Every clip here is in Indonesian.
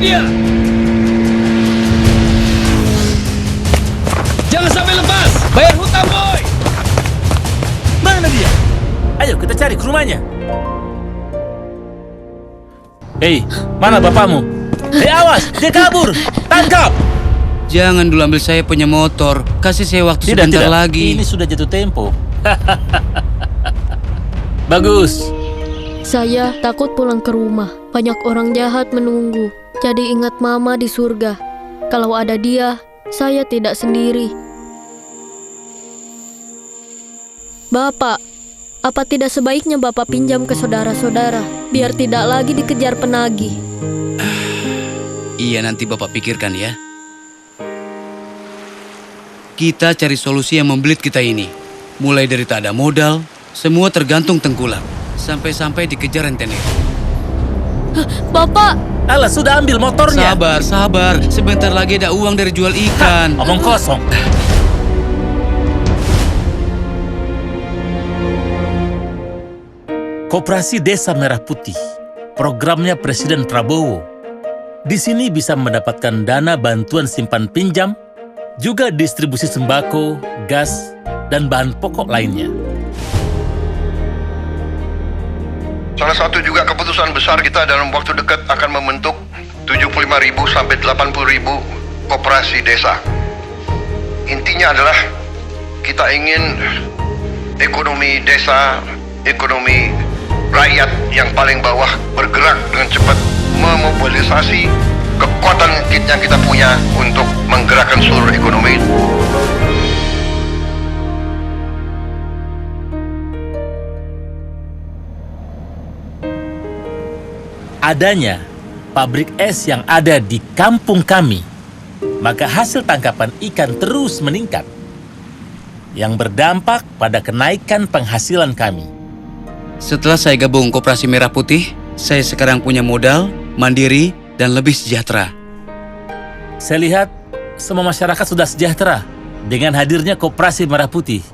dia! Jangan sampai lepas! Bayar hutang, boy! Mana dia? Ayo kita cari ke rumahnya. Hei, mana bapakmu? Hei, awas! Dia kabur! Tangkap! Jangan dulu ambil saya punya motor. Kasih saya waktu sebentar lagi. Ini sudah jatuh tempo. Bagus. Saya takut pulang ke rumah. Banyak orang jahat menunggu. Jadi ingat mama di surga. Kalau ada dia, saya tidak sendiri. Bapak, apa tidak sebaiknya Bapak pinjam ke saudara-saudara, biar tidak lagi dikejar penagih? Iya, nanti Bapak pikirkan ya. Kita cari solusi yang membelit kita ini. Mulai dari tak ada modal, semua tergantung tengkulak. Sampai-sampai dikejar rentenir. Bapak! Alah, sudah ambil motornya. Sabar. Sebentar lagi ada uang dari jual ikan. Omong kosong. Koperasi Desa Merah Putih, programnya Presiden Prabowo. Di sini bisa mendapatkan dana bantuan simpan pinjam, juga distribusi sembako, gas, dan bahan pokok lainnya. Salah satu juga keputusan besar kita dalam waktu dekat akan membentuk 75.000 sampai 80.000 koperasi desa. Intinya adalah kita ingin ekonomi desa, ekonomi rakyat yang paling bawah bergerak dengan cepat, memobilisasi kekuatan yang kita punya untuk menggerakkan seluruh ekonomi. Adanya pabrik es yang ada di kampung kami, maka hasil tangkapan ikan terus meningkat, yang berdampak pada kenaikan penghasilan kami. Setelah saya gabung Koperasi Merah Putih, saya sekarang punya modal, mandiri, dan lebih sejahtera. Saya lihat semua masyarakat sudah sejahtera dengan hadirnya Koperasi Merah Putih.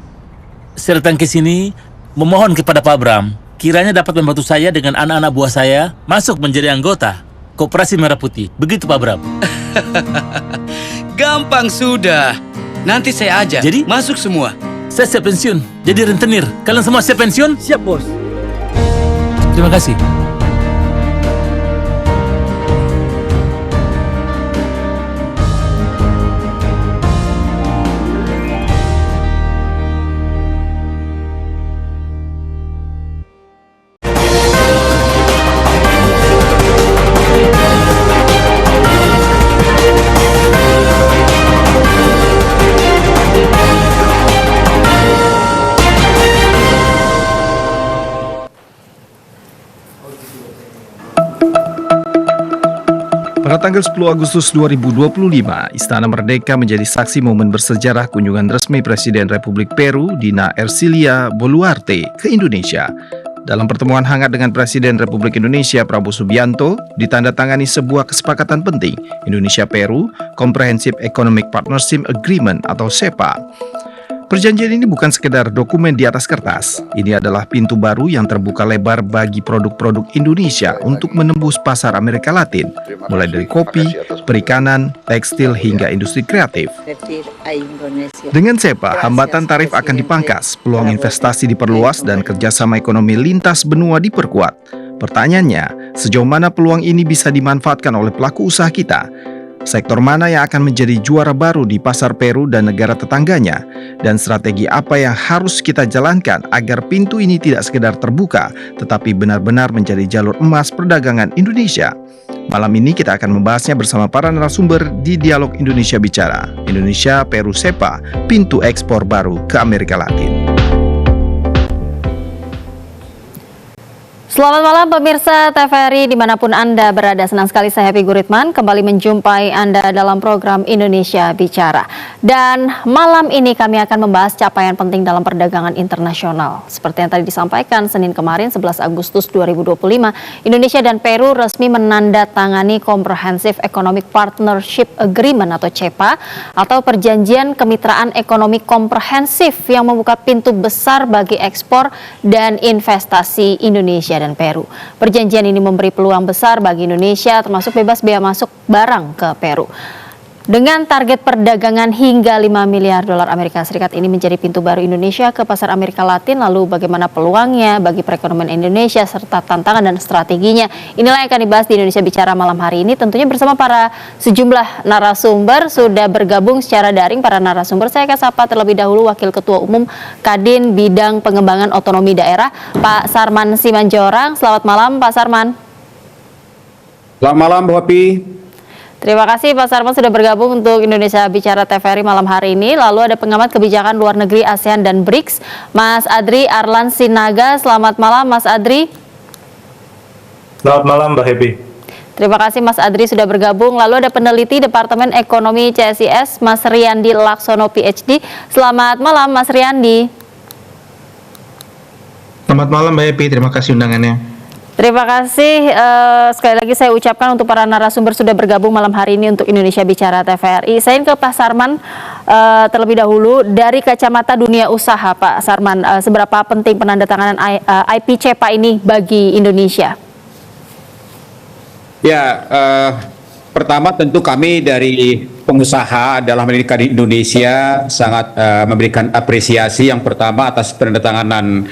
Saya datang ke sini memohon kepada Pak Bram, kiranya dapat membantu saya dengan anak-anak buah saya masuk menjadi anggota Koperasi Merah Putih. Begitu Pak Bram. Gampang sudah. Nanti saya ajak. Jadi? Masuk semua. Saya siap pensiun, jadi rentenir. Kalian semua siap pensiun? Siap, Bos. Terima kasih. Pada tanggal 10 Agustus 2025, Istana Merdeka menjadi saksi momen bersejarah kunjungan resmi Presiden Republik Peru, Dina Ercilia Boluarte, ke Indonesia. Dalam pertemuan hangat dengan Presiden Republik Indonesia Prabowo Subianto, ditandatangani sebuah kesepakatan penting, Indonesia-Peru Comprehensive Economic Partnership Agreement atau CEPA. Perjanjian ini bukan sekedar dokumen di atas kertas. Ini adalah pintu baru yang terbuka lebar bagi produk-produk Indonesia untuk menembus pasar Amerika Latin, mulai dari kopi, perikanan, tekstil, hingga industri kreatif. Dengan CEPA, hambatan tarif akan dipangkas, peluang investasi diperluas, dan kerjasama ekonomi lintas benua diperkuat. Pertanyaannya, sejauh mana peluang ini bisa dimanfaatkan oleh pelaku usaha kita? Sektor mana yang akan menjadi juara baru di pasar Peru dan negara tetangganya? Dan strategi apa yang harus kita jalankan agar pintu ini tidak sekedar terbuka, tetapi benar-benar menjadi jalur emas perdagangan Indonesia? Malam ini kita akan membahasnya bersama para narasumber di Dialog Indonesia Bicara. Indonesia Peru CEPA, pintu ekspor baru ke Amerika Latin. Selamat malam pemirsa TVRI dimanapun Anda berada. Senang sekali saya Happy Guritman kembali menjumpai Anda dalam program Indonesia Bicara. Dan malam ini kami akan membahas capaian penting dalam perdagangan internasional. Seperti yang tadi disampaikan Senin kemarin 11 Agustus 2025, Indonesia dan Peru resmi menandatangani Comprehensive Economic Partnership Agreement atau CEPA atau Perjanjian Kemitraan Ekonomi Komprehensif yang membuka pintu besar bagi ekspor dan investasi Indonesia dan Peru. Perjanjian ini memberi peluang besar bagi Indonesia, termasuk bebas bea masuk barang ke Peru. Dengan target perdagangan hingga 5 miliar dolar Amerika Serikat ini menjadi pintu baru Indonesia ke pasar Amerika Latin. Lalu bagaimana peluangnya bagi perekonomian Indonesia serta tantangan dan strateginya? Inilah yang akan dibahas di Indonesia Bicara malam hari ini. Tentunya bersama para sejumlah narasumber. Sudah bergabung secara daring para narasumber. Saya akan sapa terlebih dahulu Wakil Ketua Umum Kadin Bidang Pengembangan Otonomi Daerah, Pak Sarman Simanjorang. Selamat malam Pak Sarman. Selamat malam Bu Hopi. Terima kasih Pak Sarman sudah bergabung untuk Indonesia Bicara TVRI malam hari ini. Lalu ada pengamat kebijakan luar negeri ASEAN dan BRICS, Mas Adri Arlan Sinaga. Selamat malam Mas Adri. Selamat malam Mbak Happy. Terima kasih Mas Adri sudah bergabung. Lalu ada peneliti Departemen Ekonomi CSIS, Mas Riyandi Laksono PhD. Selamat malam Mas Riyandi. Selamat malam Mbak Happy, terima kasih undangannya. Terima kasih sekali lagi saya ucapkan untuk para narasumber sudah bergabung malam hari ini untuk Indonesia Bicara TVRI. Saya ingin ke Pak Sarman terlebih dahulu dari kacamata dunia usaha Pak Sarman, seberapa penting penandatanganan IPCEPA ini bagi Indonesia? Ya, pertama tentu kami dari pengusaha dalam menikah di Indonesia sangat memberikan apresiasi yang pertama atas penandatanganan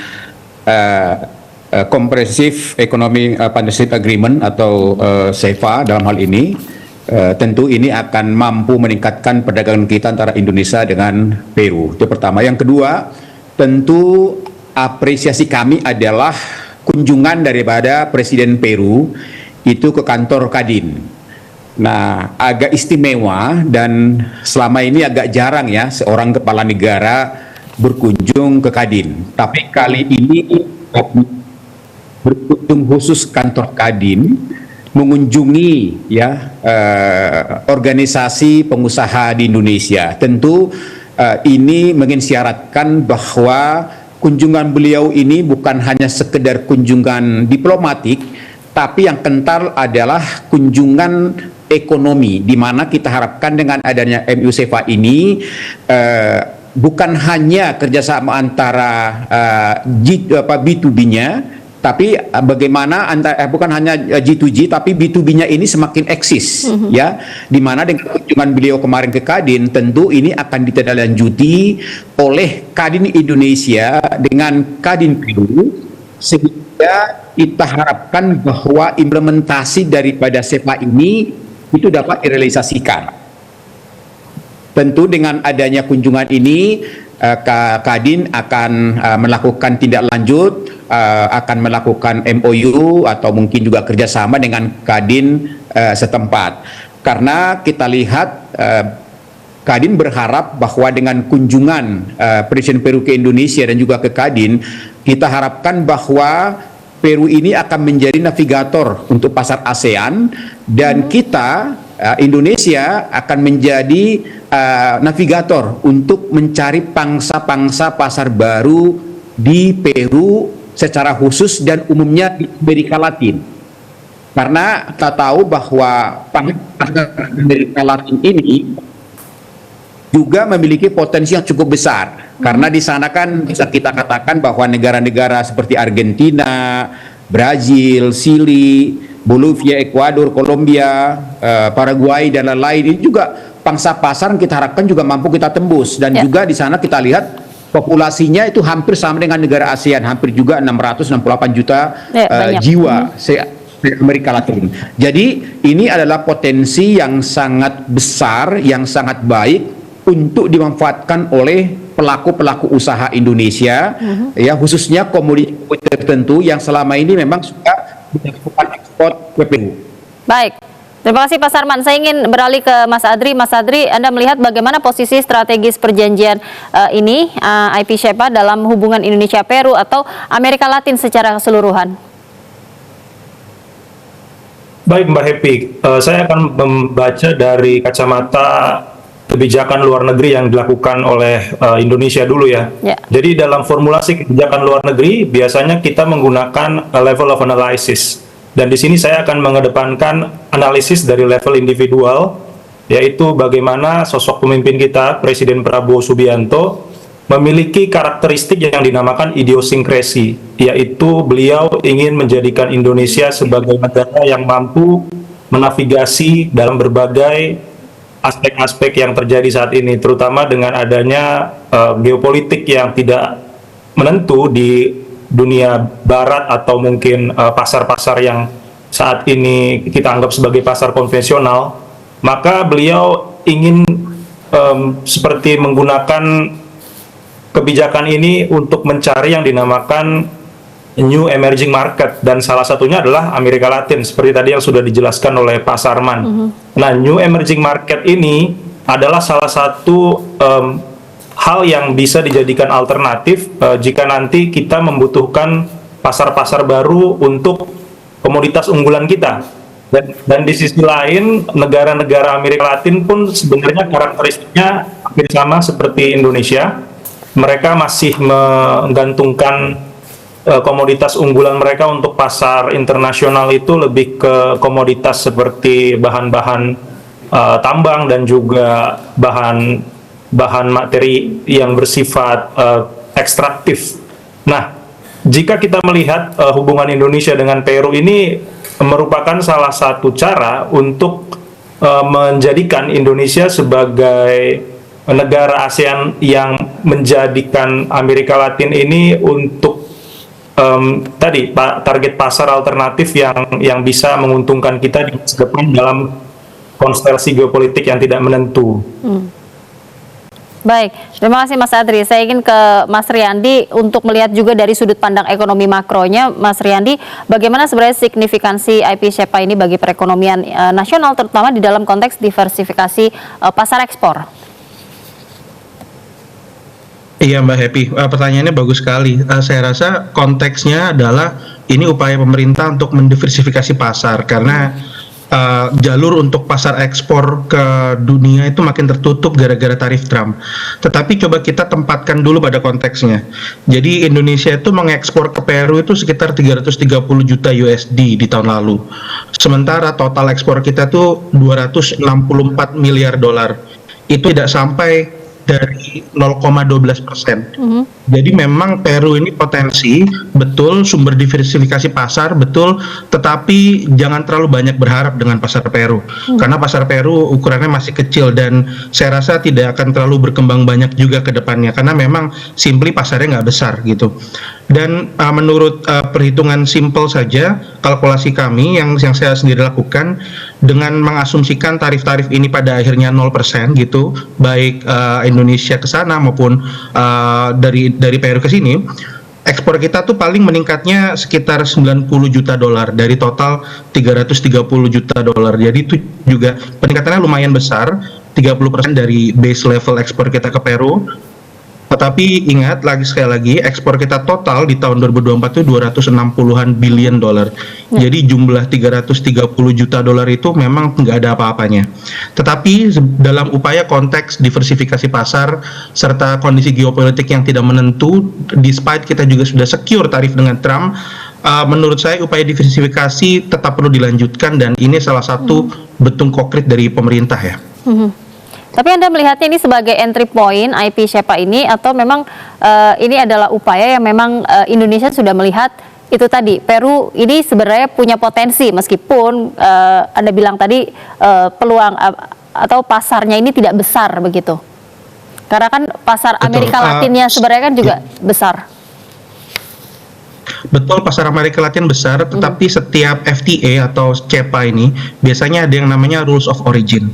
Comprehensive Economic Partnership Agreement atau CEPA dalam hal ini. Tentu ini akan mampu meningkatkan perdagangan kita antara Indonesia dengan Peru. Itu pertama. Yang kedua, tentu apresiasi kami adalah kunjungan daripada Presiden Peru itu ke kantor Kadin. Nah, agak istimewa dan selama ini agak jarang ya seorang kepala negara berkunjung ke Kadin. Tapi kali ini berkunjung khusus kantor Kadin, mengunjungi ya organisasi pengusaha di Indonesia. Tentu ini mengisyaratkan bahwa kunjungan beliau ini bukan hanya sekedar kunjungan diplomatik, tapi yang kental adalah kunjungan ekonomi, di mana kita harapkan dengan adanya MU CEPA ini bukan hanya kerjasama antara B2B-nya, tapi bagaimana bukan hanya G2G, tapi B2B-nya ini semakin eksis, ya, di mana dengan kunjungan beliau kemarin ke Kadin, tentu ini akan ditindaklanjuti oleh Kadin Indonesia dengan Kadin Peru, sehingga kita harapkan bahwa implementasi daripada CEPA ini itu dapat direalisasikan. Tentu dengan adanya kunjungan ini, Kadin akan melakukan tindak lanjut, akan melakukan MOU atau mungkin juga kerjasama dengan Kadin setempat. Karena kita lihat Kadin berharap bahwa dengan kunjungan Presiden Peru ke Indonesia dan juga ke Kadin, kita harapkan bahwa Peru ini akan menjadi navigator untuk pasar ASEAN dan kita Indonesia akan menjadi navigator untuk mencari pangsa-pangsa pasar baru di Peru secara khusus dan umumnya di Amerika Latin. Karena kita tahu bahwa pasar Amerika Latin ini juga memiliki potensi yang cukup besar. Karena di sana kan bisa kita katakan bahwa negara-negara seperti Argentina, Brazil, Chili, Bolivia, Ekuador, Kolombia, Paraguay dan lain-lain ini juga pangsa pasar kita harapkan juga mampu kita tembus. Dan juga di sana kita lihat populasinya itu hampir sama dengan negara ASEAN, hampir juga 668 juta jiwa Amerika Latin. Jadi ini adalah potensi yang sangat besar, yang sangat baik untuk dimanfaatkan oleh pelaku-pelaku usaha Indonesia, ya khususnya komoditi tertentu yang selama ini memang sudah dilakukan ekspor ke Peru. Baik. Terima kasih Pak Sarman. Saya ingin beralih ke Mas Adri. Mas Adri, Anda melihat bagaimana posisi strategis perjanjian ini, IPCEPA, dalam hubungan Indonesia-Peru atau Amerika Latin secara keseluruhan? Baik Mbak Happy, saya akan membaca dari kacamata kebijakan luar negeri yang dilakukan oleh Indonesia dulu ya. Jadi dalam formulasi kebijakan luar negeri, biasanya kita menggunakan level of analysis. Dan di sini saya akan mengedepankan analisis dari level individual, yaitu bagaimana sosok pemimpin kita, Presiden Prabowo Subianto, memiliki karakteristik yang dinamakan idiosinkresi, yaitu beliau ingin menjadikan Indonesia sebagai negara yang mampu menavigasi dalam berbagai aspek-aspek yang terjadi saat ini, terutama dengan adanya geopolitik yang tidak menentu di dunia barat atau mungkin pasar-pasar yang saat ini kita anggap sebagai pasar konvensional. Maka beliau ingin seperti menggunakan kebijakan ini untuk mencari yang dinamakan new emerging market, dan salah satunya adalah Amerika Latin seperti tadi yang sudah dijelaskan oleh Pak Sarman. Nah, new emerging market ini adalah salah satu hal yang bisa dijadikan alternatif jika nanti kita membutuhkan pasar-pasar baru untuk komoditas unggulan kita. Dan di sisi lain, negara-negara Amerika Latin pun sebenarnya karakteristiknya hampir sama seperti Indonesia. Mereka masih menggantungkan komoditas unggulan mereka untuk pasar internasional itu lebih ke komoditas seperti bahan-bahan tambang dan juga bahan materi yang bersifat ekstraktif. Nah, jika kita melihat hubungan Indonesia dengan Peru ini merupakan salah satu cara untuk menjadikan Indonesia sebagai negara ASEAN yang menjadikan Amerika Latin ini untuk target pasar alternatif yang bisa menguntungkan kita di masa depan dalam konstelasi geopolitik yang tidak menentu. Baik, terima kasih Mas Adri. Saya ingin ke Mas Riyandi untuk melihat juga dari sudut pandang ekonomi makronya. Mas Riyandi, bagaimana sebenarnya signifikansi IP SHEPA ini bagi perekonomian nasional, terutama di dalam konteks diversifikasi pasar ekspor? Iya Mbak Happy, pertanyaannya bagus sekali. Saya rasa konteksnya adalah ini upaya pemerintah untuk mendiversifikasi pasar, karena jalur untuk pasar ekspor ke dunia itu makin tertutup gara-gara tarif Trump. Tetapi coba kita tempatkan dulu pada konteksnya. Jadi Indonesia itu mengekspor ke Peru itu sekitar 330 juta USD di tahun lalu. Sementara total ekspor kita tuh 264 miliar dolar. Itu tidak sampai dari 0,12%. Jadi memang Peru ini potensi, betul, sumber diversifikasi pasar, betul, tetapi jangan terlalu banyak berharap dengan pasar Peru. Karena pasar Peru ukurannya masih kecil dan saya rasa tidak akan terlalu berkembang banyak juga ke depannya, karena memang simply pasarnya nggak besar gitu. Dan menurut perhitungan simpel saja, kalkulasi kami yang saya sendiri lakukan, dengan mengasumsikan tarif-tarif ini pada akhirnya 0% gitu, baik Indonesia ke sana maupun dari Peru ke sini, ekspor kita tuh paling meningkatnya sekitar 90 juta dolar dari total 330 juta dolar. Jadi itu juga peningkatannya lumayan besar, 30% dari base level ekspor kita ke Peru. Tetapi ingat sekali lagi, ekspor kita total di tahun 2024 itu 260-an billion dolar. Jadi jumlah 330 juta dolar itu memang nggak ada apa-apanya. Tetapi dalam upaya konteks diversifikasi pasar serta kondisi geopolitik yang tidak menentu, despite kita juga sudah secure tarif dengan Trump, menurut saya upaya diversifikasi tetap perlu dilanjutkan, dan ini salah satu bentuk konkret dari pemerintah ya. Tapi Anda melihatnya ini sebagai entry point IP SHEPA ini, atau memang ini adalah upaya yang memang Indonesia sudah melihat itu tadi, Peru ini sebenarnya punya potensi, meskipun Anda bilang tadi peluang atau pasarnya ini tidak besar begitu. Karena kan pasar Amerika Latinnya sebenarnya kan juga besar. Betul, pasar Amerika Latin besar, tetapi setiap FTA atau SHEPA ini biasanya ada yang namanya rules of origin.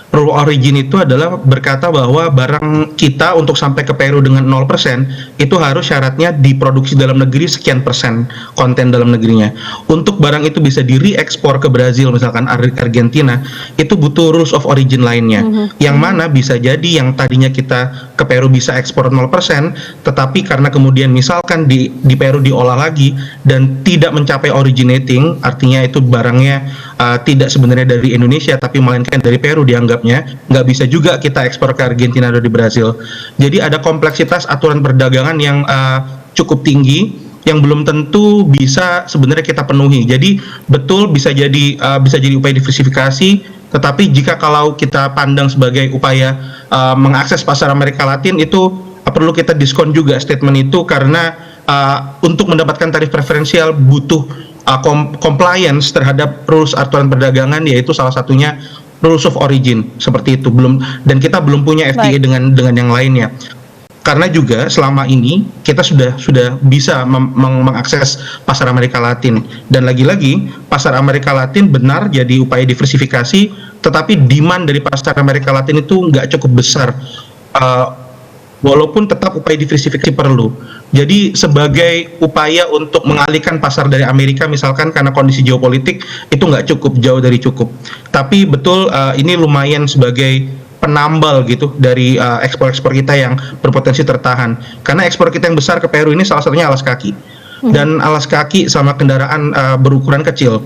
Rule origin itu adalah berkata bahwa barang kita untuk sampai ke Peru dengan 0% itu harus syaratnya diproduksi dalam negeri sekian persen konten dalam negerinya. Untuk barang itu bisa di-re-ekspor ke Brazil misalkan Argentina, itu butuh rules of origin lainnya. Yang mana bisa jadi yang tadinya kita ke Peru bisa ekspor 0%, tetapi karena kemudian misalkan di Peru diolah lagi dan tidak mencapai originating, artinya itu barangnya tidak sebenarnya dari Indonesia tapi melainkan dari Peru dianggapnya, nggak bisa juga kita ekspor ke Argentina atau di Brazil. Jadi ada kompleksitas aturan perdagangan yang cukup tinggi yang belum tentu bisa sebenarnya kita penuhi. Jadi betul bisa jadi upaya diversifikasi, tetapi jika kalau kita pandang sebagai upaya mengakses pasar Amerika Latin, itu perlu kita diskon juga statement itu karena untuk mendapatkan tarif preferensial butuh compliance terhadap rules aturan perdagangan, yaitu salah satunya rules of origin seperti itu. Dan kita belum punya FTA dengan yang lainnya. Karena juga selama ini kita sudah bisa mengakses pasar Amerika Latin, dan lagi-lagi pasar Amerika Latin benar jadi upaya diversifikasi, tetapi demand dari pasar Amerika Latin itu nggak cukup besar, walaupun tetap upaya diversifikasi perlu. Jadi sebagai upaya untuk mengalihkan pasar dari Amerika misalkan karena kondisi geopolitik itu nggak cukup, jauh dari cukup. Tapi betul ini lumayan sebagai penambal gitu dari ekspor-ekspor kita yang berpotensi tertahan. Karena ekspor kita yang besar ke Peru ini salah satunya alas kaki. Dan alas kaki sama kendaraan berukuran kecil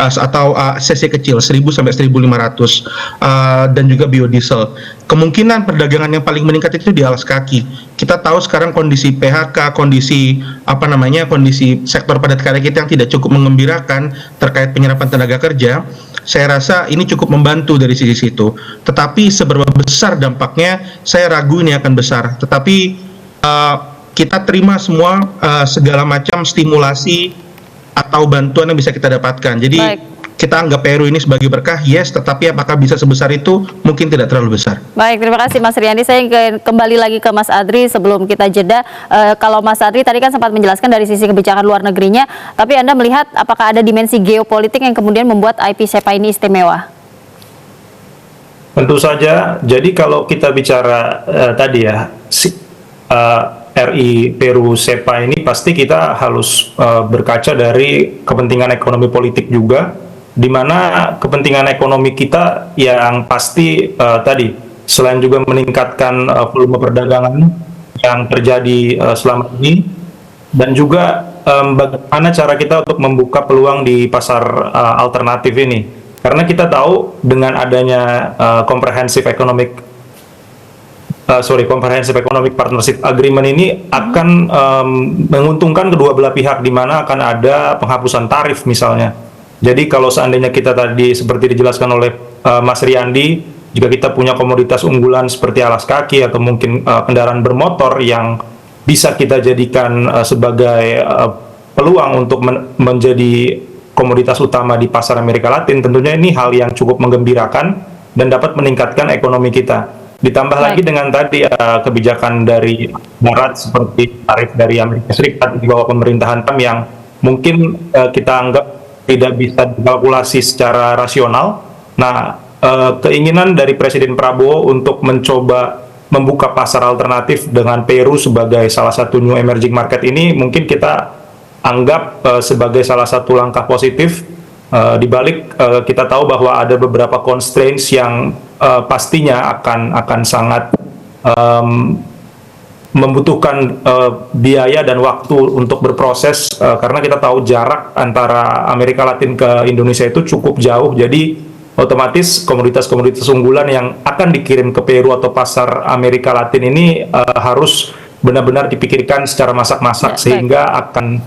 atau cc kecil 1000 sampai 1500 dan juga biodiesel. Kemungkinan perdagangan yang paling meningkat itu di alas kaki. Kita tahu sekarang kondisi PHK, kondisi sektor padat karya kita yang tidak cukup mengembirakan terkait penyerapan tenaga kerja. Saya rasa ini cukup membantu dari sisi situ. Tetapi seberapa besar dampaknya, saya ragu ini akan besar. Tetapi kita terima semua segala macam stimulasi atau bantuan yang bisa kita dapatkan. Jadi kita anggap Peru ini sebagai berkah, yes, tetapi apakah bisa sebesar itu? Mungkin tidak terlalu besar. Baik, terima kasih Mas Riyandi. Saya ingin kembali lagi ke Mas Adri sebelum kita jeda. Kalau Mas Adri tadi kan sempat menjelaskan dari sisi kebijakan luar negerinya, tapi Anda melihat apakah ada dimensi geopolitik yang kemudian membuat IP-SEPA ini istimewa? Tentu saja. Jadi kalau kita bicara tadi ya, RI Peru SEPA ini pasti kita harus berkaca dari kepentingan ekonomi politik juga, di mana kepentingan ekonomi kita yang pasti tadi selain juga meningkatkan volume perdagangan yang terjadi selama ini, dan juga bagaimana cara kita untuk membuka peluang di pasar alternatif ini, karena kita tahu dengan adanya Comprehensive Economic Partnership Agreement ini akan menguntungkan kedua belah pihak, di mana akan ada penghapusan tarif misalnya. Jadi kalau seandainya kita tadi seperti dijelaskan oleh Mas Riyandi, jika kita punya komoditas unggulan seperti alas kaki atau mungkin kendaraan bermotor yang bisa kita jadikan sebagai peluang untuk menjadi komoditas utama di pasar Amerika Latin, tentunya ini hal yang cukup menggembirakan dan dapat meningkatkan ekonomi kita. Ditambah lagi dengan tadi kebijakan dari Barat seperti tarif dari Amerika Serikat di bawah pemerintahan Trump yang mungkin kita anggap tidak bisa dikalkulasi secara rasional. Nah, keinginan dari Presiden Prabowo untuk mencoba membuka pasar alternatif dengan Peru sebagai salah satu new emerging market ini mungkin kita anggap sebagai salah satu langkah positif. Di balik kita tahu bahwa ada beberapa constraints yang pastinya akan sangat membutuhkan biaya dan waktu untuk berproses, karena kita tahu jarak antara Amerika Latin ke Indonesia itu cukup jauh. Jadi otomatis komoditas-komoditas unggulan yang akan dikirim ke Peru atau pasar Amerika Latin ini harus benar-benar dipikirkan secara masak-masak, sehingga akan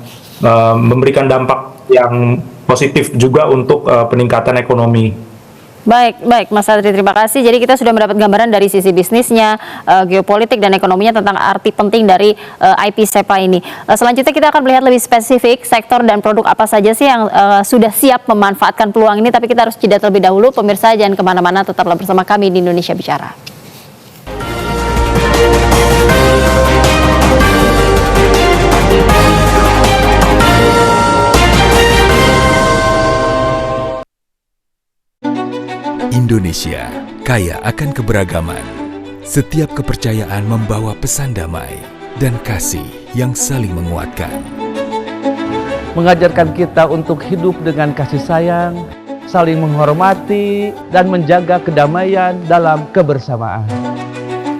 memberikan dampak yang positif juga untuk peningkatan ekonomi. Baik Mas Adri, terima kasih. Jadi kita sudah mendapat gambaran dari sisi bisnisnya, geopolitik dan ekonominya tentang arti penting dari IP-SEPA ini. Selanjutnya kita akan melihat lebih spesifik sektor dan produk apa saja sih yang sudah siap memanfaatkan peluang ini. Tapi kita harus jeda terlebih dahulu. Pemirsa jangan kemana-mana, tetaplah bersama kami di Indonesia Bicara. Indonesia kaya akan keberagaman. Setiap kepercayaan membawa pesan damai dan kasih yang saling menguatkan. Mengajarkan kita untuk hidup dengan kasih sayang, saling menghormati, dan menjaga kedamaian dalam kebersamaan.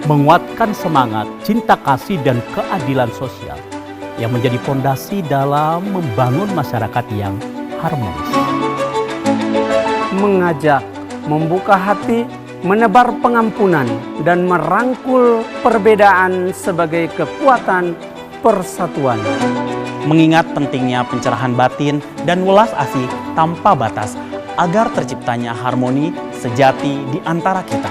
Menguatkan semangat, cinta kasih, dan keadilan sosial yang menjadi fondasi dalam membangun masyarakat yang harmonis. Mengajak, membuka hati, menebar pengampunan, dan merangkul perbedaan sebagai kekuatan persatuan. Mengingat pentingnya pencerahan batin dan welas asih tanpa batas agar terciptanya harmoni sejati di antara kita.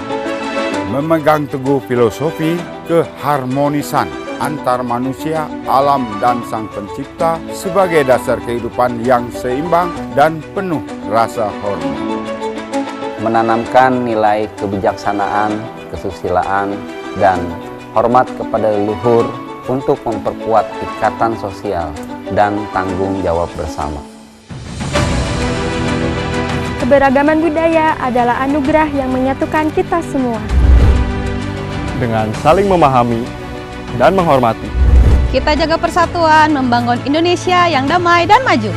memegang teguh filosofi keharmonisan antar manusia, alam, dan Sang Pencipta sebagai dasar kehidupan yang seimbang dan penuh rasa hormat. Menanamkan nilai kebijaksanaan, kesusilaan, dan hormat kepada leluhur untuk memperkuat ikatan sosial dan tanggung jawab bersama. Keberagaman budaya adalah anugerah yang menyatukan kita semua. Dengan saling memahami dan menghormati, kita jaga persatuan, membangun Indonesia yang damai dan maju.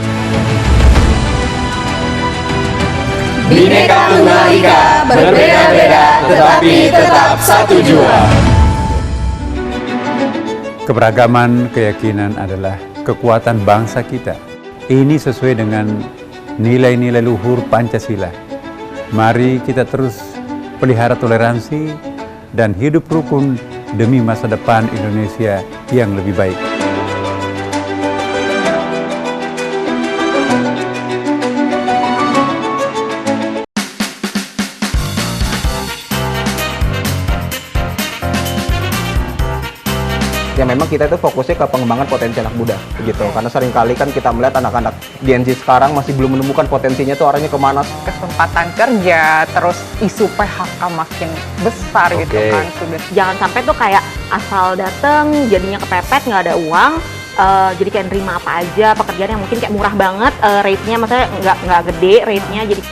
Bhinneka Tunggal Ika, berbeda-beda tetapi tetap satu jua. Keberagaman keyakinan adalah kekuatan bangsa kita. Ini sesuai dengan nilai-nilai luhur Pancasila. Mari kita terus pelihara toleransi dan hidup rukun demi masa depan Indonesia yang lebih baik. Ya memang kita itu fokusnya ke pengembangan potensi anak muda gitu, karena seringkali kan kita melihat anak-anak Gen Z sekarang masih belum menemukan potensinya tuh arahnya kemana. Kesempatan kerja, terus isu PHK makin besar gitu kan. Jangan sampai tuh kayak asal dateng jadinya kepepet, nggak ada uang, jadi kayak nerima apa aja pekerjaan yang mungkin kayak murah banget, rate-nya maksudnya nggak gede rate-nya jadi.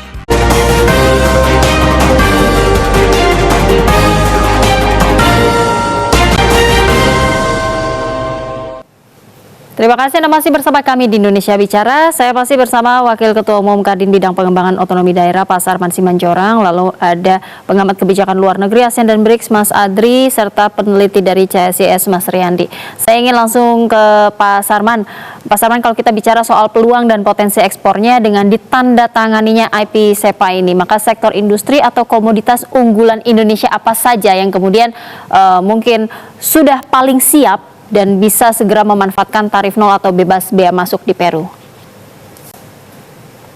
Terima kasih Anda masih bersama kami di Indonesia Bicara. Saya masih bersama Wakil Ketua Umum Kadin Bidang Pengembangan Otonomi Daerah Pak Sarman Simanjorang, lalu ada pengamat kebijakan luar negeri ASEAN dan BRICS Mas Adri, serta peneliti dari CSIS Mas Riyandi. Saya ingin langsung ke Pak Sarman. Pak Sarman, kalau kita bicara soal peluang dan potensi ekspornya dengan ditandatanganinya IP SEPA ini, maka sektor industri atau komoditas unggulan Indonesia apa saja yang kemudian mungkin sudah paling siap dan bisa segera memanfaatkan tarif nol atau bebas bea masuk di Peru?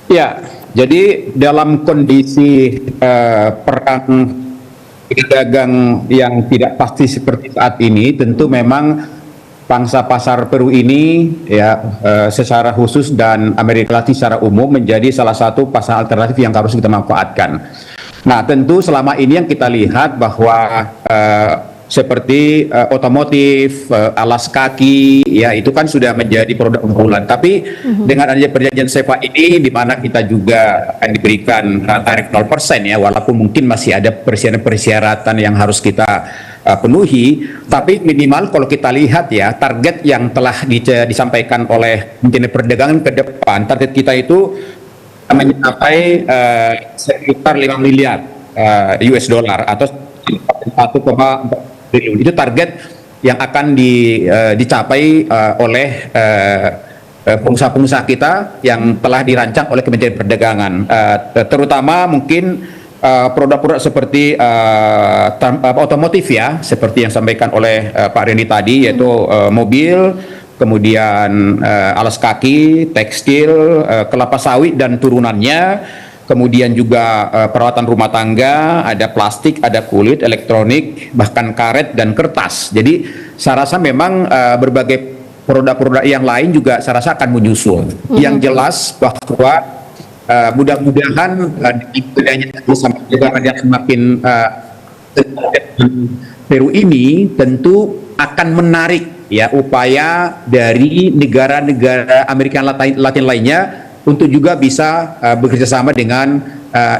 Ya, jadi dalam kondisi perang dagang yang tidak pasti seperti saat ini, tentu memang pangsa pasar Peru ini ya secara khusus dan Amerika Latin secara umum menjadi salah satu pasar alternatif yang harus kita manfaatkan. Nah, tentu selama ini yang kita lihat bahwa seperti otomotif, alas kaki, ya itu kan sudah menjadi produk unggulan. Tapi dengan adanya perjanjian SEPA ini, di mana kita juga akan diberikan tarif 0% ya, walaupun mungkin masih ada persyaratan yang harus kita penuhi, tapi minimal kalau kita lihat ya, target yang telah disampaikan oleh Menteri Perdagangan ke depan, target kita itu mencapai sekitar 5 miliar US dollar atau 1,4 triliun. Itu target yang akan dicapai oleh pengusaha-pengusaha kita yang telah dirancang oleh Kementerian Perdagangan, terutama mungkin produk-produk seperti otomotif ya, seperti yang disampaikan oleh Pak Reni tadi, yaitu mobil, kemudian alas kaki, tekstil, kelapa sawit dan turunannya, kemudian juga perawatan rumah tangga, ada plastik, ada kulit, elektronik, bahkan karet dan kertas. Jadi saya rasa memang berbagai produk-produk yang lain juga saya rasa akan menyusul. Yang jelas bahwa mudah-mudahan yang semakin Peru ini tentu akan menarik ya upaya dari negara-negara Amerika Latin lainnya untuk juga bisa bekerja sama dengan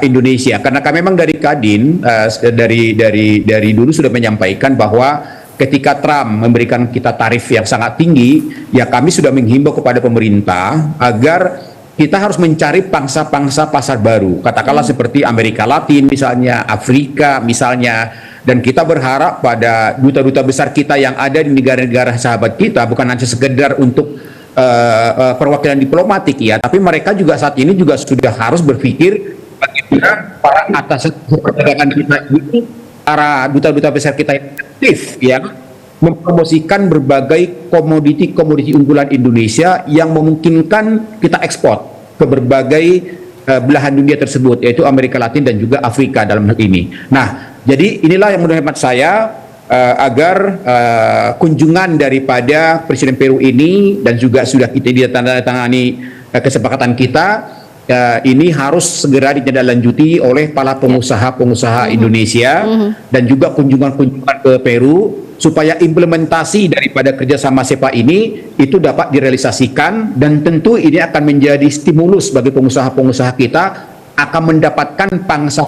Indonesia, karena kami memang dari Kadin dari dulu sudah menyampaikan bahwa ketika Trump memberikan kita tarif yang sangat tinggi, ya kami sudah menghimbau kepada pemerintah agar kita harus mencari pangsa-pangsa pasar baru, katakanlah seperti Amerika Latin misalnya, Afrika misalnya, dan kita berharap pada duta-duta besar kita yang ada di negara-negara sahabat kita bukan hanya sekedar untuk perwakilan diplomatik ya, tapi mereka juga saat ini juga sudah harus berpikir bagaimana para atas perdagangan kita ini, para duta-duta besar kita yang aktif ya, mempromosikan berbagai komoditi unggulan Indonesia yang memungkinkan kita ekspor ke berbagai belahan dunia tersebut, yaitu Amerika Latin dan juga Afrika dalam hal ini. Nah, jadi inilah yang menurut hemat saya agar kunjungan daripada Presiden Peru ini dan juga sudah kita ditandatangani kesepakatan kita ini harus segera ditindaklanjuti oleh para pengusaha-pengusaha Indonesia dan juga kunjungan-kunjungan ke Peru supaya implementasi daripada kerjasama SEPA ini itu dapat direalisasikan, dan tentu ini akan menjadi stimulus bagi pengusaha-pengusaha kita akan mendapatkan pangsa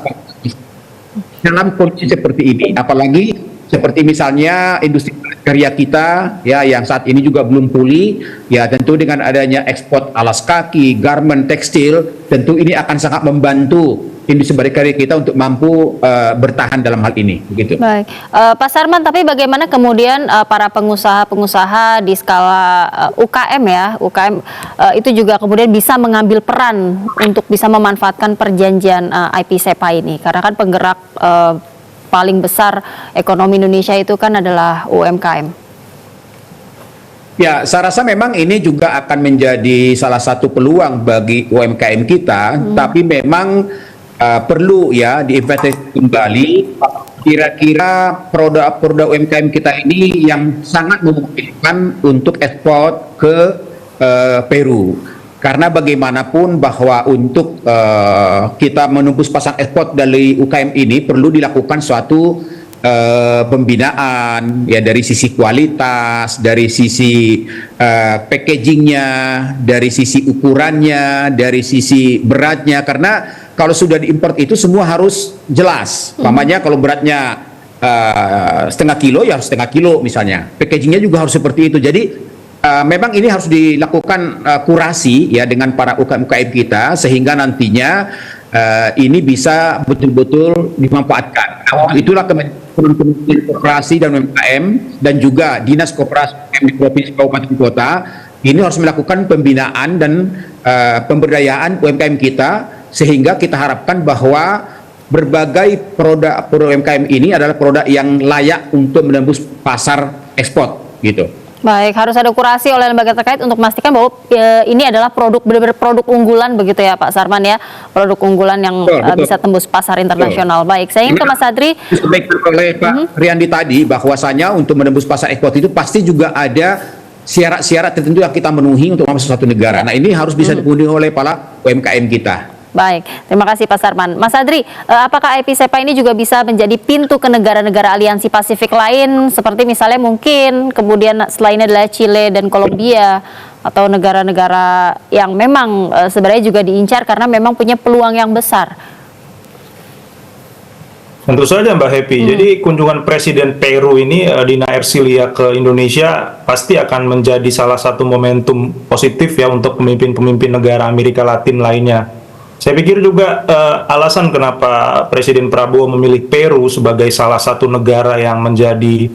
dalam kondisi seperti ini, apalagi seperti misalnya industri karya kita ya yang saat ini juga belum pulih ya, tentu dengan adanya ekspor alas kaki, garment, tekstil, tentu ini akan sangat membantu industri karya kita untuk mampu bertahan dalam hal ini begitu. Baik, Pak Sarman, tapi bagaimana kemudian para pengusaha-pengusaha di skala UKM ya, UKM itu juga kemudian bisa mengambil peran untuk bisa memanfaatkan perjanjian IP-SEPA ini, karena kan penggerak paling besar ekonomi Indonesia itu kan adalah UMKM. Ya, saya rasa memang ini juga akan menjadi salah satu peluang bagi UMKM kita, tapi memang perlu ya diinvestasi kembali kira-kira produk-produk UMKM kita ini yang sangat memungkinkan untuk ekspor ke Peru. Karena bagaimanapun bahwa untuk kita menembus pasar ekspor dari UKM ini perlu dilakukan suatu pembinaan ya, dari sisi kualitas, dari sisi packagingnya, dari sisi ukurannya, dari sisi beratnya. Karena kalau sudah diimpor itu semua harus jelas. Umpamanya kalau beratnya setengah kilo ya harus setengah kilo misalnya. Packagingnya juga harus seperti itu. Jadi memang ini harus dilakukan kurasi ya dengan para UKM kita sehingga nantinya ini bisa betul-betul dimanfaatkan. Itulah Kementerian Koperasi dan UMKM dan juga Dinas Koperasi di Provinsi Kabupaten Kota ini harus melakukan pembinaan dan pemberdayaan UMKM kita sehingga kita harapkan bahwa berbagai produk UMKM ini adalah produk yang layak untuk menembus pasar ekspor gitu. Baik, harus ada kurasi oleh lembaga terkait untuk memastikan bahwa ini adalah benar-benar produk unggulan begitu ya Pak Sarman ya, produk unggulan yang bisa tembus pasar internasional. Baik, saya ingin ke Mas Adri. Disampaikan oleh Pak Riyandi tadi bahwasanya untuk menembus pasar ekspor itu pasti juga ada syarat-syarat tertentu yang kita memenuhi untuk masuk satu negara. Nah ini harus bisa dipenuhi oleh para UMKM kita. Baik, terima kasih Pak Sarman. Mas Adri, apakah IP-SEPA ini juga bisa menjadi pintu ke negara-negara aliansi Pasifik lain, seperti misalnya mungkin kemudian selainnya adalah Chile dan Kolombia, atau negara-negara yang memang sebenarnya juga diincar karena memang punya peluang yang besar? Tentu saja Mbak Happy. Jadi kunjungan Presiden Peru ini Dina Ercilia ke Indonesia pasti akan menjadi salah satu momentum positif ya untuk pemimpin-pemimpin negara Amerika Latin lainnya. Saya pikir juga alasan kenapa Presiden Prabowo memilih Peru sebagai salah satu negara yang menjadi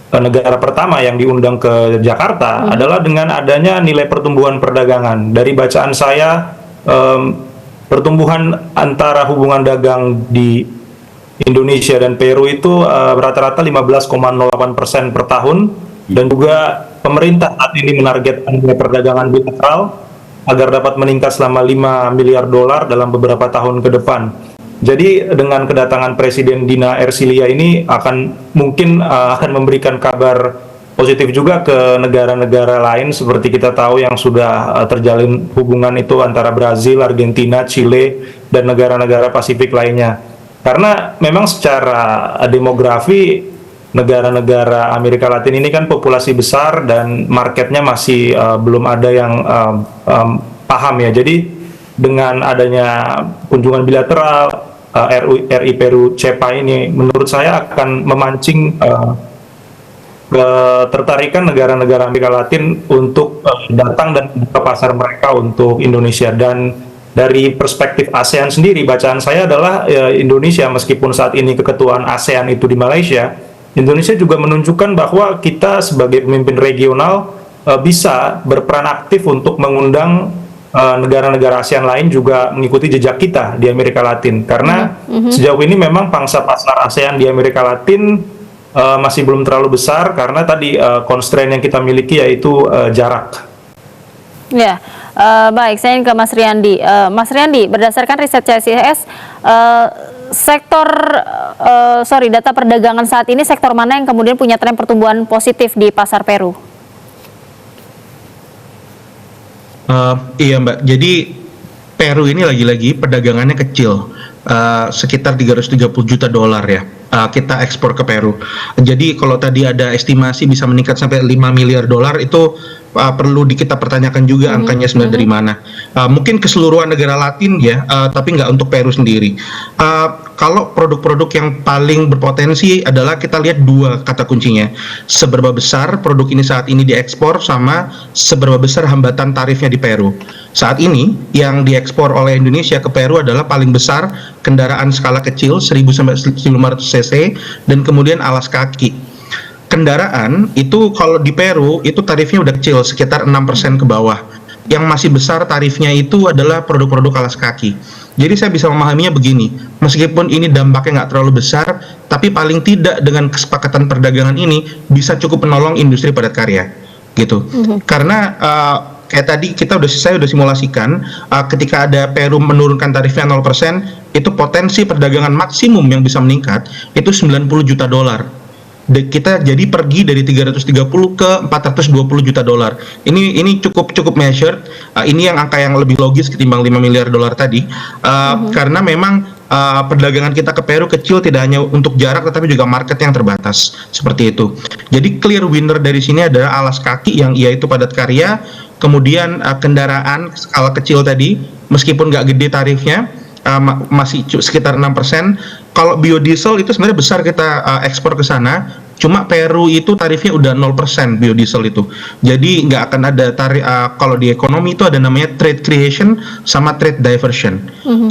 negara pertama yang diundang ke Jakarta adalah dengan adanya nilai pertumbuhan perdagangan. Dari bacaan saya, pertumbuhan antara hubungan dagang di Indonesia dan Peru itu rata-rata 15,08% per tahun, dan juga pemerintah saat ini menargetkan nilai perdagangan bilateral agar dapat meningkat selama 5 miliar dolar dalam beberapa tahun ke depan. Jadi dengan kedatangan Presiden Dina Ercilia ini mungkin akan memberikan kabar positif juga ke negara-negara lain, seperti kita tahu yang sudah terjalin hubungan itu antara Brazil, Argentina, Chile, dan negara-negara Pasifik lainnya. Karena memang secara demografi negara-negara Amerika Latin ini kan populasi besar dan marketnya masih belum ada yang paham ya. Jadi dengan adanya kunjungan bilateral RI Peru CEPA ini menurut saya akan memancing ketertarikan negara-negara Amerika Latin untuk datang dan ke pasar mereka untuk Indonesia. Dan dari perspektif ASEAN sendiri, bacaan saya adalah Indonesia meskipun saat ini keketuaan ASEAN itu di Malaysia, Indonesia juga menunjukkan bahwa kita sebagai pemimpin regional bisa berperan aktif untuk mengundang negara-negara ASEAN lain juga mengikuti jejak kita di Amerika Latin. Karena sejauh ini memang pangsa pasar ASEAN di Amerika Latin masih belum terlalu besar karena tadi constraint yang kita miliki yaitu jarak. Ya, baik, saya ingin ke Mas Riyandi. Mas Riyandi, berdasarkan riset CSIS, data perdagangan saat ini, sektor mana yang kemudian punya tren pertumbuhan positif di pasar Peru? Iya Mbak, jadi Peru ini lagi-lagi perdagangannya kecil, sekitar 330 juta dolar ya. Kita ekspor ke Peru. Jadi kalau tadi ada estimasi bisa meningkat sampai 5 miliar dolar, itu perlu kita pertanyakan juga angkanya sebenarnya dari mana. Mungkin keseluruhan negara Latin ya, tapi nggak untuk Peru sendiri. Kalau produk-produk yang paling berpotensi adalah kita lihat dua kata kuncinya. Seberapa besar produk ini saat ini diekspor sama seberapa besar hambatan tarifnya di Peru. Saat ini yang diekspor oleh Indonesia ke Peru adalah paling besar kendaraan skala kecil 1000 sampai 1500 cc dan kemudian alas kaki. Kendaraan itu kalau di Peru itu tarifnya udah kecil, sekitar 6% ke bawah. Yang masih besar tarifnya itu adalah produk-produk alas kaki. Jadi saya bisa memahaminya begini, meskipun ini dampaknya nggak terlalu besar, tapi paling tidak dengan kesepakatan perdagangan ini bisa cukup menolong industri padat karya, gitu. Karena kayak tadi saya udah simulasikan, ketika ada Peru menurunkan tarifnya 0%, itu potensi perdagangan maksimum yang bisa meningkat itu 90 juta dolar. Kita jadi pergi dari 330 ke 420 juta dolar. Ini cukup measured. Ini yang angka yang lebih logis ketimbang 5 miliar dolar tadi. Karena memang perdagangan kita ke Peru kecil, tidak hanya untuk jarak tetapi juga market yang terbatas seperti itu. Jadi clear winner dari sini adalah alas kaki yang yaitu padat karya, kemudian kendaraan skala kecil tadi meskipun nggak gede tarifnya, masih sekitar 6%. Kalau biodiesel itu sebenarnya besar kita ekspor ke sana, cuma Peru itu tarifnya udah 0% biodiesel itu. Jadi nggak akan ada tarif, kalau di ekonomi itu ada namanya trade creation sama trade diversion.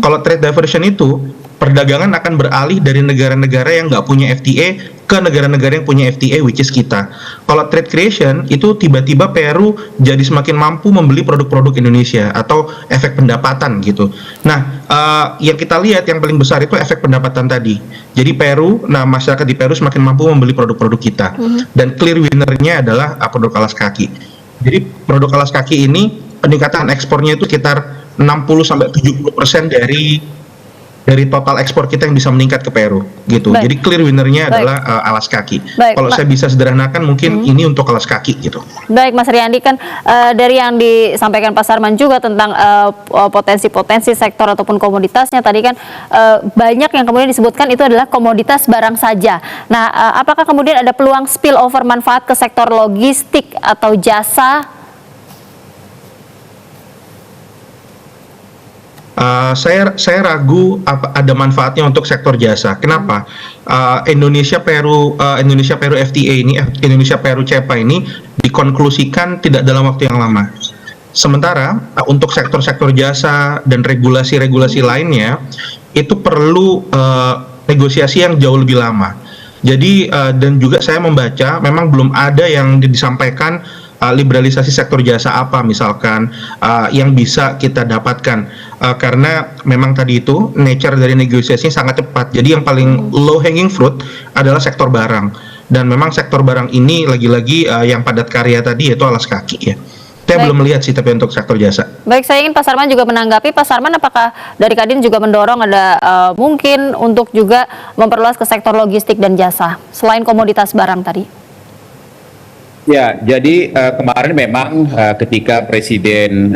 Kalau trade diversion itu perdagangan akan beralih dari negara-negara yang nggak punya FTA ke negara-negara yang punya FTA, which is kita. Kalau trade creation itu tiba-tiba Peru jadi semakin mampu membeli produk-produk Indonesia atau efek pendapatan gitu. Nah, yang kita lihat yang paling besar itu efek pendapatan tadi. Jadi masyarakat di Peru semakin mampu membeli produk-produk kita. Dan clear winner-nya adalah produk alas kaki. Jadi produk alas kaki ini peningkatan ekspornya itu sekitar 60-70% dari total ekspor kita yang bisa meningkat ke Peru gitu. Baik. Jadi clear winner-nya adalah alas kaki. Kalau saya bisa sederhanakan mungkin ini untuk alas kaki gitu. Baik Mas Riyandi, kan dari yang disampaikan Pak Sarman juga tentang potensi-potensi sektor ataupun komoditasnya tadi kan banyak yang kemudian disebutkan itu adalah komoditas barang saja. Nah, apakah kemudian ada peluang spill over manfaat ke sektor logistik atau jasa? Saya ragu ada manfaatnya untuk sektor jasa. Kenapa? Indonesia Peru FTA ini, Indonesia Peru CEPA ini dikonklusikan tidak dalam waktu yang lama. Sementara untuk sektor-sektor jasa dan regulasi-regulasi lainnya itu perlu negosiasi yang jauh lebih lama. Jadi dan juga saya membaca memang belum ada yang disampaikan liberalisasi sektor jasa apa misalkan yang bisa kita dapatkan, karena memang tadi itu nature dari negosiasinya sangat cepat. Jadi yang paling low hanging fruit adalah sektor barang, dan memang sektor barang ini lagi-lagi yang padat karya tadi yaitu alas kaki ya. Saya belum melihat sih tapi untuk sektor jasa. Baik, saya ingin Pak Sarman juga menanggapi. Pak Sarman, apakah dari Kadin juga mendorong ada mungkin untuk juga memperluas ke sektor logistik dan jasa selain komoditas barang tadi? Ya, jadi kemarin memang ketika Presiden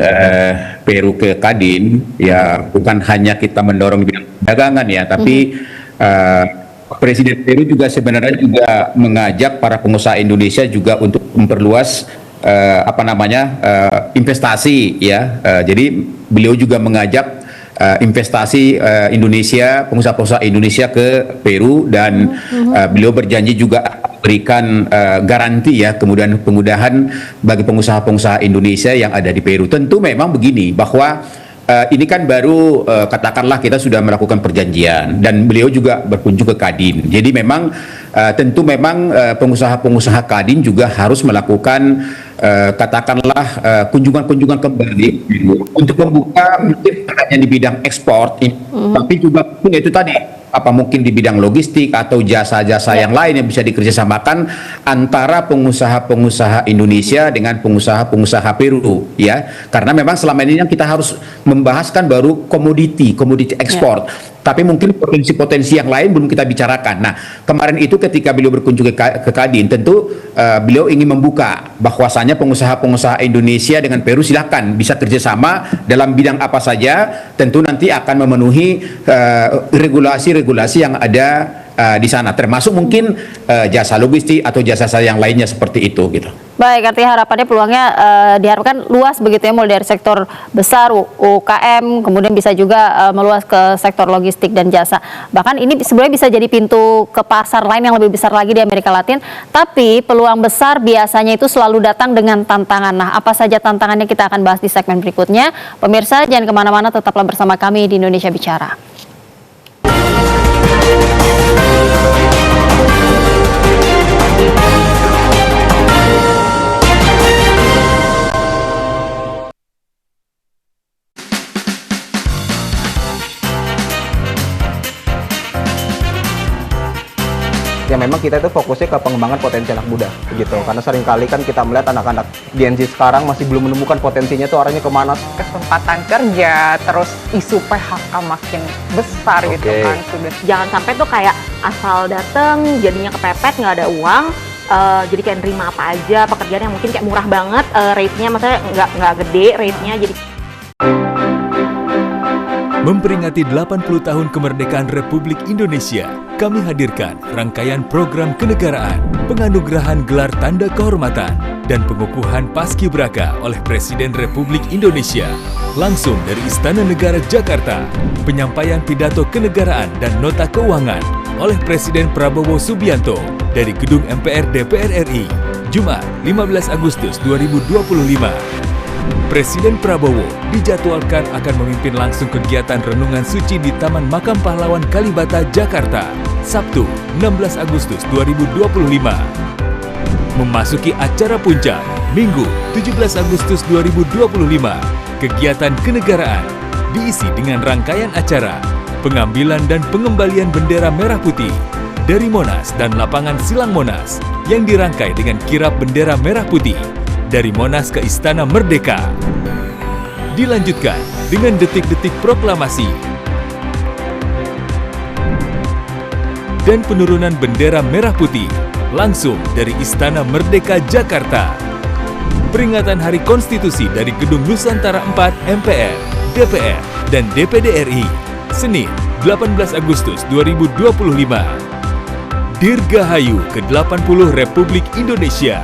Peru ke Kadin, ya bukan hanya kita mendorong bidang perdagangan ya, tapi Presiden Peru juga sebenarnya juga mengajak para pengusaha Indonesia juga untuk memperluas investasi ya. Jadi beliau juga mengajak investasi Indonesia, pengusaha-pengusaha Indonesia ke Peru, dan beliau berjanji juga berikan garansi ya, kemudian kemudahan bagi pengusaha-pengusaha Indonesia yang ada di Peru. Tentu memang begini, bahwa ini kan baru katakanlah kita sudah melakukan perjanjian dan beliau juga berkunjung ke Kadin. Jadi memang tentu memang pengusaha-pengusaha Kadin juga harus melakukan katakanlah kunjungan-kunjungan kembali untuk membuka mungkin hanya di bidang ekspor, tapi juga itu tadi mungkin di bidang logistik atau jasa-jasa yang lain yang bisa dikerjasamakan antara pengusaha-pengusaha Indonesia dengan pengusaha-pengusaha Peru ya, karena memang selama ini yang kita harus membahaskan baru komoditi ekspor. Tapi mungkin potensi-potensi yang lain belum kita bicarakan. Nah, kemarin itu ketika beliau berkunjung ke Kadin, tentu beliau ingin membuka bahwasanya pengusaha-pengusaha Indonesia dengan Peru silakan bisa kerjasama dalam bidang apa saja. Tentu nanti akan memenuhi regulasi-regulasi yang ada di sana, termasuk mungkin jasa logistik atau jasa yang lainnya seperti itu gitu. Baik, artinya harapannya peluangnya diharapkan luas begitu ya, mulai dari sektor besar UKM, kemudian bisa juga meluas ke sektor logistik dan jasa. Bahkan ini sebenarnya bisa jadi pintu ke pasar lain yang lebih besar lagi di Amerika Latin. Tapi peluang besar biasanya itu selalu datang dengan tantangan. Nah, apa saja tantangannya kita akan bahas di segmen berikutnya. Pemirsa jangan kemana-mana, tetaplah bersama kami di Indonesia Bicara. Ya memang kita itu fokusnya ke pengembangan potensi anak muda gitu, karena seringkali kan kita melihat anak-anak Gen Z sekarang masih belum menemukan potensinya tuh arahnya kemana. Kesempatan kerja, terus isu PHK makin besar gitu kan. Jangan sampai tuh kayak asal dateng jadinya kepepet, nggak ada uang, jadi kayak nerima apa aja pekerjaan yang mungkin kayak murah banget, rate-nya maksudnya nggak gede rate-nya, jadi Memperingati 80 tahun kemerdekaan Republik Indonesia, kami hadirkan rangkaian program kenegaraan, penganugerahan gelar tanda kehormatan, dan pengukuhan Paskibraka oleh Presiden Republik Indonesia. Langsung dari Istana Negara Jakarta, penyampaian pidato kenegaraan dan nota keuangan oleh Presiden Prabowo Subianto dari Gedung MPR DPR RI, Jumat 15 Agustus 2025. Presiden Prabowo dijadwalkan akan memimpin langsung kegiatan renungan suci di Taman Makam Pahlawan Kalibata, Jakarta, Sabtu 16 Agustus 2025. Memasuki acara puncak, Minggu 17 Agustus 2025, kegiatan kenegaraan diisi dengan rangkaian acara pengambilan dan pengembalian bendera merah putih dari Monas dan lapangan Silang Monas yang dirangkai dengan kirap bendera merah putih dari Monas ke Istana Merdeka. Dilanjutkan dengan detik-detik proklamasi dan penurunan bendera merah putih langsung dari Istana Merdeka Jakarta. Peringatan Hari Konstitusi dari Gedung Nusantara 4 MPR, DPR, dan DPD RI, Senin 18 Agustus 2025. Dirgahayu ke-80 Republik Indonesia.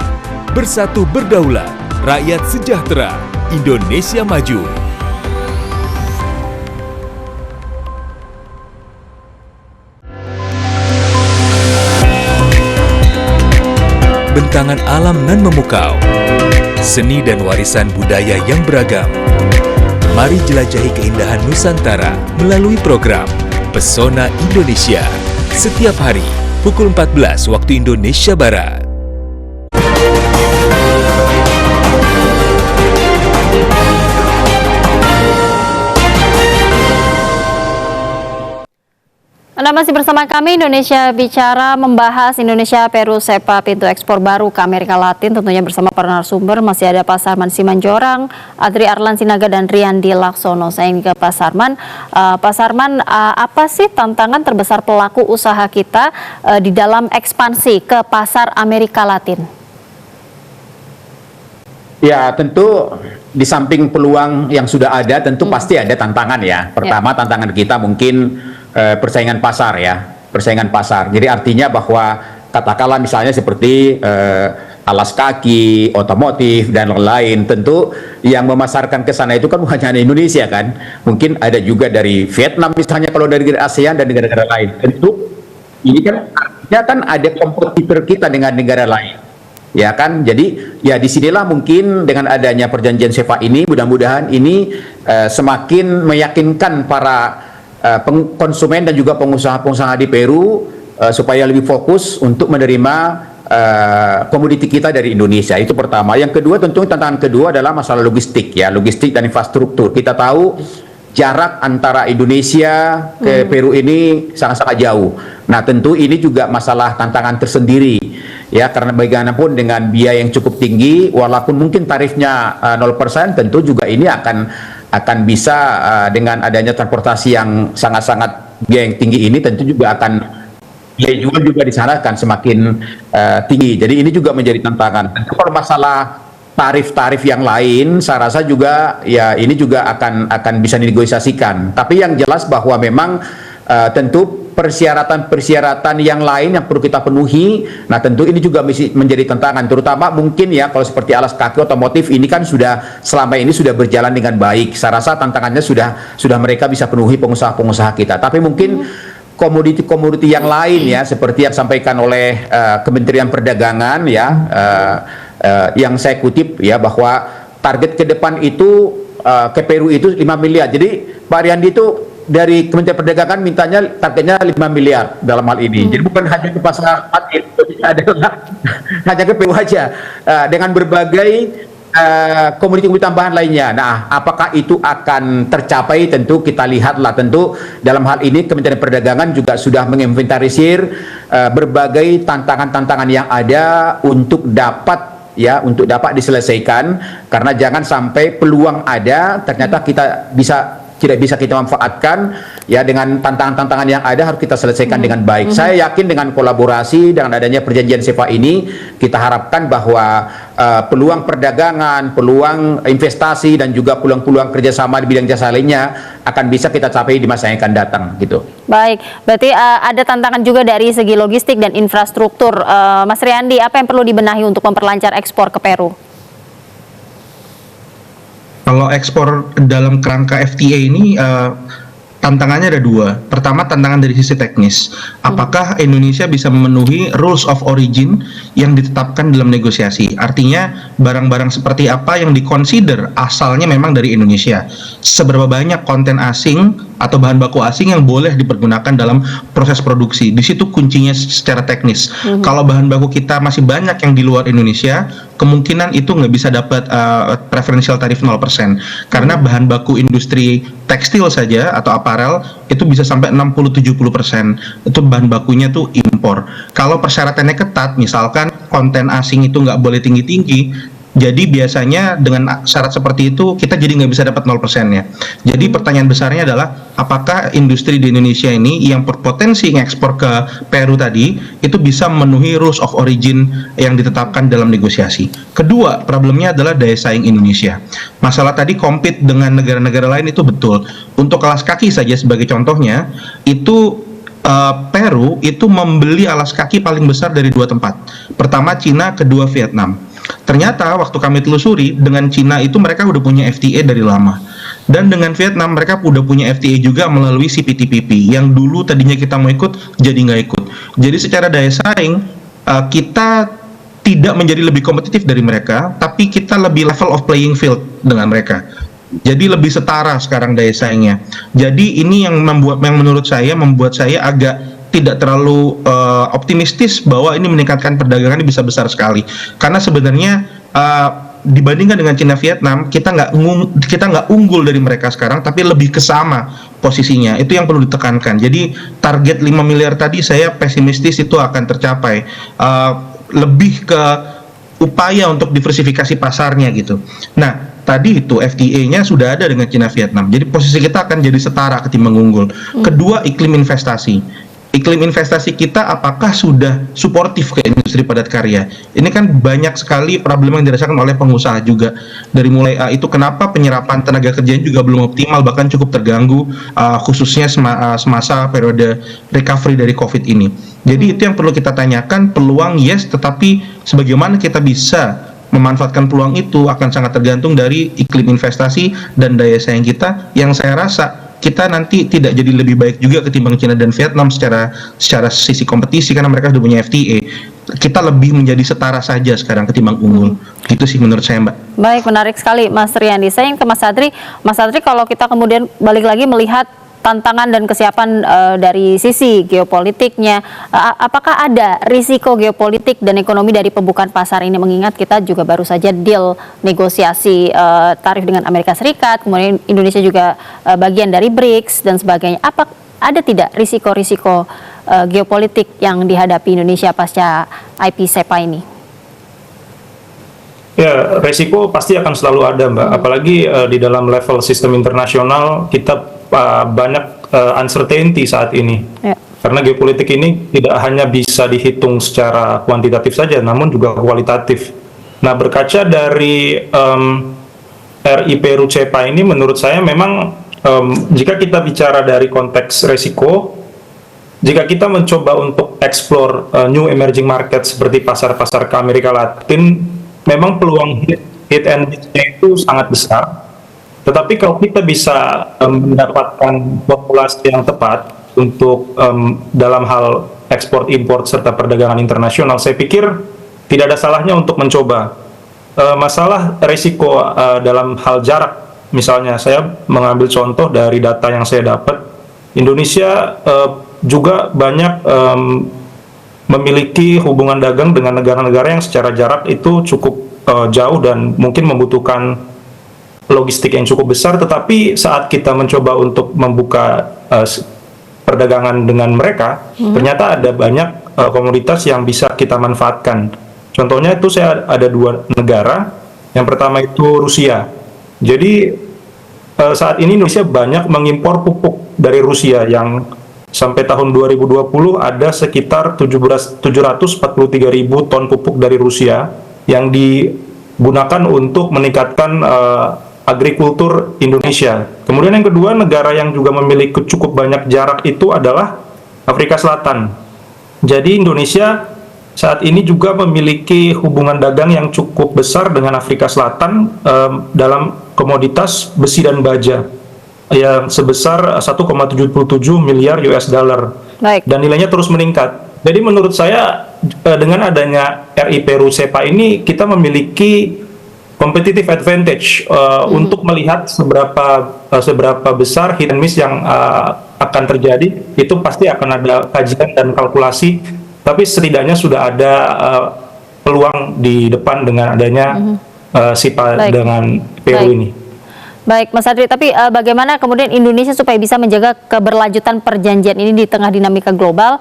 Bersatu berdaulat, rakyat sejahtera, Indonesia maju. Bentangan alam nan memukau, seni dan warisan budaya yang beragam. Mari jelajahi keindahan Nusantara melalui program Pesona Indonesia. Setiap hari, pukul 14 waktu Indonesia Barat. Anda masih bersama kami, Indonesia Bicara, membahas Indonesia Peru SEPA, pintu ekspor baru ke Amerika Latin. Tentunya bersama para narasumber, masih ada Pak Sarman Simanjorang, Adri Arlan Sinaga, dan Riyandi Laksono. Saya ingin ke Pak Sarman. Pak Sarman, apa sih tantangan terbesar pelaku usaha kita di dalam ekspansi ke pasar Amerika Latin? Ya, tentu di samping peluang yang sudah ada, tentu pasti ada tantangan ya. Pertama, tantangan kita mungkin persaingan pasar ya, persaingan pasar. Jadi artinya bahwa katakanlah misalnya seperti alas kaki, otomotif dan lain-lain, tentu yang memasarkan ke sana itu kan bukan hanya Indonesia kan, mungkin ada juga dari Vietnam misalnya kalau dari ASEAN dan negara-negara lain. Tentu ini kan artinya kan ada kompetitor kita dengan negara lain. Ya kan, jadi ya disinilah mungkin dengan adanya perjanjian SEPA ini, mudah-mudahan ini semakin meyakinkan para konsumen dan juga pengusaha-pengusaha di Peru supaya lebih fokus untuk menerima komoditi kita dari Indonesia. Itu pertama. Yang kedua, tentu tantangan kedua adalah masalah logistik ya, logistik dan infrastruktur. Kita tahu jarak antara Indonesia ke Peru ini sangat-sangat jauh. Nah, tentu ini juga masalah tantangan tersendiri ya, karena bagaimanapun dengan biaya yang cukup tinggi, walaupun mungkin tarifnya 0%, tentu juga ini akan bisa dengan adanya transportasi yang sangat-sangat biaya yang tinggi ini tentu juga akan biaya jual juga di sana akan semakin tinggi. Jadi ini juga menjadi tantangan. Tentu kalau masalah tarif-tarif yang lain, saya rasa juga ya ini juga akan bisa dinegosiasikan. Tapi yang jelas bahwa memang tentu persyaratan yang lain yang perlu kita penuhi. Nah tentu ini juga menjadi tantangan, terutama mungkin ya kalau seperti alas kaki otomotif ini kan selama ini sudah berjalan dengan baik. Saya rasa tantangannya sudah mereka bisa penuhi pengusaha-pengusaha kita. Tapi mungkin komoditi-komoditi yang lain ya seperti yang disampaikan oleh Kementerian Perdagangan ya, yang saya kutip ya bahwa target ke depan itu ke Peru itu 5 miliar. Jadi Pak Ariandi itu dari Kementerian Perdagangan mintanya targetnya 5 miliar dalam hal ini. Jadi bukan hanya ke pasar adalah hanya ke Peru aja, dengan berbagai komoditi-komoditi tambahan lainnya. Nah, apakah itu akan tercapai? Tentu kita lihatlah. Tentu dalam hal ini Kementerian Perdagangan juga sudah menginventarisir berbagai tantangan-tantangan yang ada untuk dapat diselesaikan, karena jangan sampai peluang ada ternyata tidak bisa kita manfaatkan ya. Dengan tantangan-tantangan yang ada harus kita selesaikan dengan baik. Saya yakin dengan kolaborasi dengan adanya perjanjian SEPA ini kita harapkan bahwa peluang perdagangan, peluang investasi dan juga peluang-peluang kerjasama di bidang jasa lainnya akan bisa kita capai di masa yang akan datang gitu. Baik, berarti ada tantangan juga dari segi logistik dan infrastruktur. Mas Riyandi, apa yang perlu dibenahi untuk memperlancar ekspor ke Peru? Kalau ekspor dalam kerangka FTA ini tantangannya ada dua. Pertama, tantangan dari sisi teknis. Apakah Indonesia bisa memenuhi rules of origin yang ditetapkan dalam negosiasi? Artinya barang-barang seperti apa yang dikonsider asalnya memang dari Indonesia. Seberapa banyak konten asing atau bahan baku asing yang boleh dipergunakan dalam proses produksi. Di situ kuncinya secara teknis. Kalau bahan baku kita masih banyak yang di luar Indonesia, kemungkinan itu nggak bisa dapat preferential tarif 0%. Karena bahan baku industri tekstil saja atau aparel itu bisa sampai 60-70%. Itu bahan bakunya tuh impor. Kalau persyaratannya ketat, misalkan konten asing itu nggak boleh tinggi-tinggi, jadi biasanya dengan syarat seperti itu kita jadi nggak bisa dapat 0%-nya. Jadi pertanyaan besarnya adalah apakah industri di Indonesia ini yang berpotensi ngekspor ke Peru tadi itu bisa memenuhi rules of origin yang ditetapkan dalam negosiasi. Kedua, problemnya adalah daya saing Indonesia. Masalah tadi compete dengan negara-negara lain itu betul. Untuk alas kaki saja sebagai contohnya, itu Peru itu membeli alas kaki paling besar dari dua tempat. Pertama Cina, kedua Vietnam. Ternyata waktu kami telusuri, dengan Cina itu mereka udah punya FTA dari lama. Dan dengan Vietnam mereka udah punya FTA juga melalui CPTPP, yang dulu tadinya kita mau ikut, jadi nggak ikut. Jadi secara daya saing, kita tidak menjadi lebih kompetitif dari mereka, tapi kita lebih level of playing field dengan mereka. Jadi lebih setara sekarang daya saingnya. Jadi ini yang menurut saya membuat saya agak tidak terlalu optimistis bahwa ini meningkatkan perdagangan ini bisa besar sekali. Karena sebenarnya dibandingkan dengan Cina Vietnam, kita nggak unggul dari mereka sekarang, tapi lebih kesama posisinya. Itu yang perlu ditekankan. Jadi target 5 miliar tadi saya pesimistis itu akan tercapai. Lebih ke upaya untuk diversifikasi pasarnya gitu. Nah, tadi itu FTA-nya sudah ada dengan Cina Vietnam. Jadi posisi kita akan jadi setara ketimbang unggul. Kedua, iklim investasi. Iklim investasi kita apakah sudah suportif ke industri padat karya? Ini kan banyak sekali problem yang dirasakan oleh pengusaha juga. Dari mulai itu kenapa penyerapan tenaga kerja juga belum optimal, bahkan cukup terganggu, khususnya semasa periode recovery dari COVID ini. Jadi itu yang perlu kita tanyakan, peluang yes, tetapi sebagaimana kita bisa memanfaatkan peluang itu akan sangat tergantung dari iklim investasi dan daya saing kita, yang saya rasa kita nanti tidak jadi lebih baik juga ketimbang China dan Vietnam secara sisi kompetisi, karena mereka sudah punya FTA. Kita lebih menjadi setara saja sekarang ketimbang unggul. Gitu sih menurut saya, Mbak. Baik, menarik sekali Mas Riyandi. Saya yang ke Mas Sadri. Mas Sadri, kalau kita kemudian balik lagi melihat tantangan dan kesiapan dari sisi geopolitiknya, apakah ada risiko geopolitik dan ekonomi dari pembukaan pasar ini, mengingat kita juga baru saja deal negosiasi tarif dengan Amerika Serikat, kemudian Indonesia juga bagian dari BRICS dan sebagainya. Apa ada tidak risiko-risiko geopolitik yang dihadapi Indonesia pasca IP SEPA ini? Ya, resiko pasti akan selalu ada, Mbak. Apalagi di dalam level sistem internasional kita banyak uncertainty saat ini. Karena geopolitik ini tidak hanya bisa dihitung secara kuantitatif saja, namun juga kualitatif. Nah, berkaca dari RI Peru CEPA ini, menurut saya memang jika kita bicara dari konteks resiko, jika kita mencoba untuk explore new emerging market seperti pasar-pasar ke Amerika Latin, memang peluang hit and miss-nya itu sangat besar. Tetapi kalau kita bisa mendapatkan formulasi yang tepat untuk dalam hal ekspor impor serta perdagangan internasional, saya pikir tidak ada salahnya untuk mencoba. Masalah risiko dalam hal jarak, misalnya saya mengambil contoh dari data yang saya dapat, Indonesia juga banyak memiliki hubungan dagang dengan negara-negara yang secara jarak itu cukup jauh dan mungkin membutuhkan logistik yang cukup besar, tetapi saat kita mencoba untuk membuka perdagangan dengan mereka, ternyata ada banyak komoditas yang bisa kita manfaatkan. Contohnya itu saya ada 2 negara. Yang pertama itu Rusia. Jadi saat ini Indonesia banyak mengimpor pupuk dari Rusia yang sampai tahun 2020 ada sekitar 743.000 ton pupuk dari Rusia yang digunakan untuk meningkatkan agrikultur Indonesia. Kemudian yang kedua, negara yang juga memiliki cukup banyak jarak itu adalah Afrika Selatan. Jadi Indonesia saat ini juga memiliki hubungan dagang yang cukup besar dengan Afrika Selatan dalam komoditas besi dan baja yang sebesar 1,77 miliar US dollar. Dan nilainya terus meningkat. Jadi menurut saya dengan adanya RI Peru CEPA ini kita memiliki competitive advantage untuk melihat seberapa besar hit and miss yang akan terjadi. Itu pasti akan ada kajian dan kalkulasi, tapi setidaknya sudah ada peluang di depan dengan adanya SIPA dengan Peru ini. Baik, Mas Adri, tapi bagaimana kemudian Indonesia supaya bisa menjaga keberlanjutan perjanjian ini di tengah dinamika global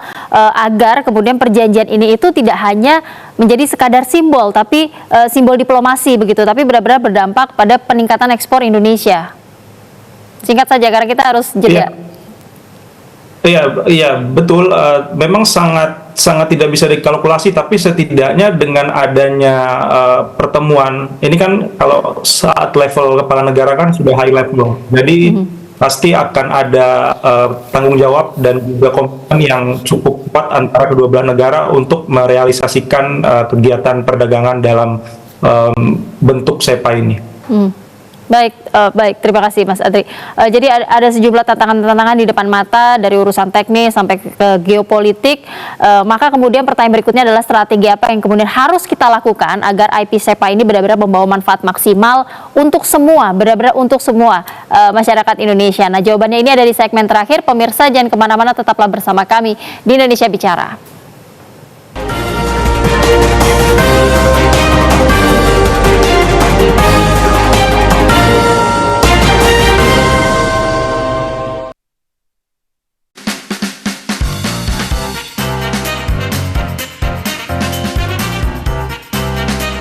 agar kemudian perjanjian ini itu tidak hanya menjadi sekadar simbol, tapi simbol diplomasi begitu, tapi benar-benar berdampak pada peningkatan ekspor Indonesia. Singkat saja karena kita harus jeda. Iya, betul. Memang sangat tidak bisa dikalkulasi, tapi setidaknya dengan adanya pertemuan ini kan, kalau saat level kepala negara kan sudah high level, jadi pasti akan ada tanggung jawab dan juga komitmen yang cukup kuat antara kedua belah negara untuk merealisasikan kegiatan perdagangan dalam bentuk SEPA ini. Baik, terima kasih Mas Adri. Jadi ada sejumlah tantangan-tantangan di depan mata dari urusan teknis sampai ke geopolitik. Maka kemudian pertanyaan berikutnya adalah strategi apa yang kemudian harus kita lakukan agar IP SEPA ini benar-benar membawa manfaat maksimal untuk semua, benar-benar untuk semua masyarakat Indonesia. Nah, jawabannya ini ada di segmen terakhir. Pemirsa jangan kemana-mana, tetaplah bersama kami di Indonesia Bicara.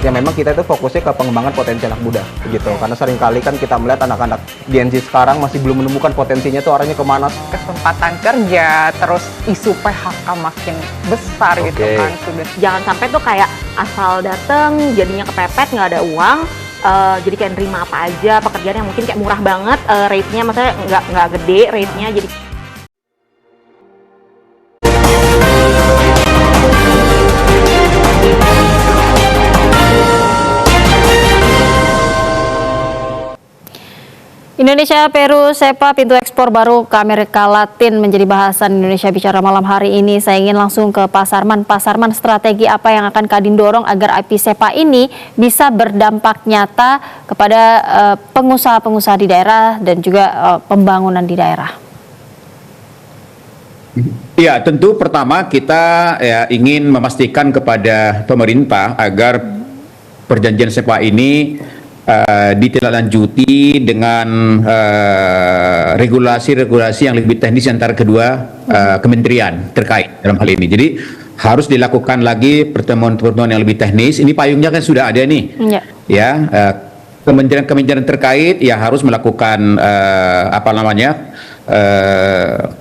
Ya memang kita itu fokusnya ke pengembangan potensi anak muda gitu, karena seringkali kan kita melihat anak-anak Gen Z sekarang masih belum menemukan potensinya tuh arahnya kemana. Kesempatan kerja, terus isu PHK makin besar gitu kan. Jangan sampai tuh kayak asal dateng jadinya kepepet, nggak ada uang, jadi kayak nerima apa aja pekerjaan yang mungkin kayak murah banget, rate-nya maksudnya nggak gede rate-nya, jadi Indonesia Peru SEPA, pintu ekspor baru ke Amerika Latin menjadi bahasan Indonesia Bicara malam hari ini. Saya ingin langsung ke Pak Sarman. Pak Sarman, strategi apa yang akan Kadin dorong agar IP SEPA ini bisa berdampak nyata kepada pengusaha-pengusaha di daerah dan juga pembangunan di daerah? Ya, tentu pertama kita ingin memastikan kepada pemerintah agar perjanjian SEPA ini ditindaklanjuti dengan regulasi-regulasi yang lebih teknis antara kedua kementerian terkait dalam hal ini. Jadi harus dilakukan lagi pertemuan-pertemuan yang lebih teknis. Ini payungnya kan sudah ada nih, kementerian-kementerian terkait ya harus melakukan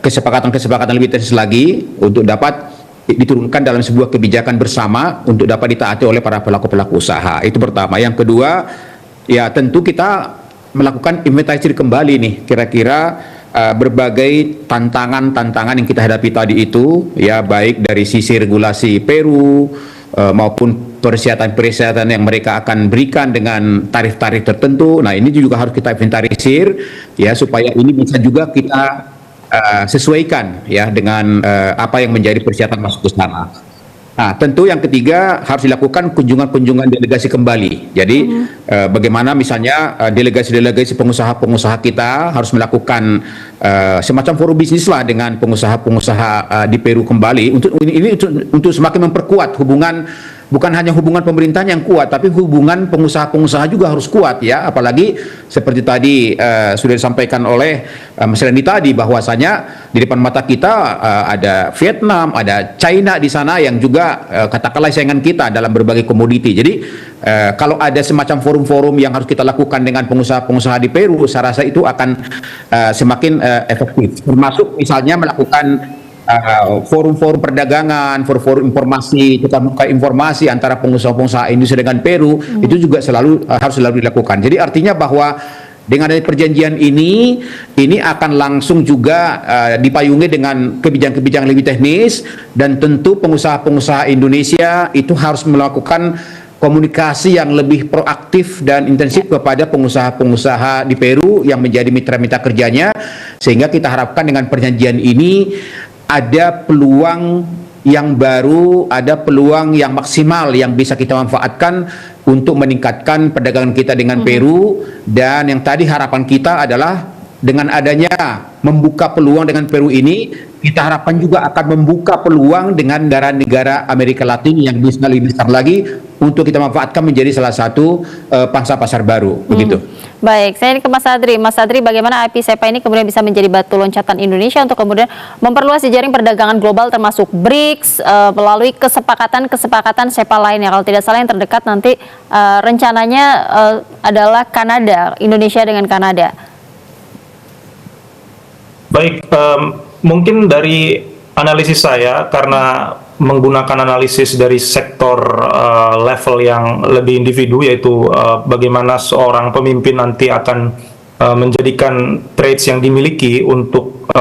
kesepakatan lebih teknis lagi untuk dapat diturunkan dalam sebuah kebijakan bersama untuk dapat ditaati oleh para pelaku-pelaku usaha. Itu pertama. Yang kedua, ya tentu kita melakukan inventarisir kembali nih, kira-kira berbagai tantangan yang kita hadapi tadi itu, ya baik dari sisi regulasi Peru maupun persyaratan yang mereka akan berikan dengan tarif-tarif tertentu. Nah, ini juga harus kita inventarisir ya supaya ini bisa juga kita sesuaikan ya dengan apa yang menjadi persyaratan masuk ke sana. Nah, tentu yang ketiga harus dilakukan kunjungan-kunjungan delegasi kembali. Jadi bagaimana misalnya delegasi-delegasi pengusaha-pengusaha kita harus melakukan semacam forum bisnis lah dengan pengusaha-pengusaha di Peru kembali untuk semakin memperkuat hubungan. Bukan hanya hubungan pemerintah yang kuat, tapi hubungan pengusaha-pengusaha juga harus kuat ya. Apalagi seperti tadi sudah disampaikan oleh Mas Randy tadi, bahwasanya di depan mata kita ada Vietnam, ada China di sana yang juga katakanlah saingan kita dalam berbagai komoditi. Jadi kalau ada semacam forum-forum yang harus kita lakukan dengan pengusaha-pengusaha di Peru, saya rasa itu akan semakin efektif. Termasuk misalnya melakukan forum-forum perdagangan, forum-forum informasi, kita buka informasi antara pengusaha-pengusaha Indonesia dengan Peru, itu juga harus selalu dilakukan. Jadi artinya bahwa dengan adanya perjanjian ini akan langsung juga dipayungi dengan kebijakan-kebijakan lebih teknis, dan tentu pengusaha-pengusaha Indonesia itu harus melakukan komunikasi yang lebih proaktif dan intensif kepada pengusaha-pengusaha di Peru yang menjadi mitra-mitra kerjanya, sehingga kita harapkan dengan perjanjian ini ada peluang yang baru, ada peluang yang maksimal yang bisa kita manfaatkan untuk meningkatkan perdagangan kita dengan Peru. Dan yang tadi harapan kita adalah dengan adanya membuka peluang dengan Peru ini, kita harapkan juga akan membuka peluang dengan negara-negara Amerika Latin yang bisa lebih besar lagi untuk kita manfaatkan menjadi salah satu pangsa pasar baru. Begitu. Baik, saya ini ke Mas Adri. Mas Adri, bagaimana IP SEPA ini kemudian bisa menjadi batu loncatan Indonesia untuk kemudian memperluas jejaring perdagangan global termasuk BRICS melalui kesepakatan SEPA lainnya. Kalau tidak salah yang terdekat nanti rencananya adalah Kanada, Indonesia dengan Kanada. Baik, mungkin dari analisis saya, karena menggunakan analisis dari sektor level yang lebih individu, yaitu bagaimana seorang pemimpin nanti akan menjadikan traits yang dimiliki untuk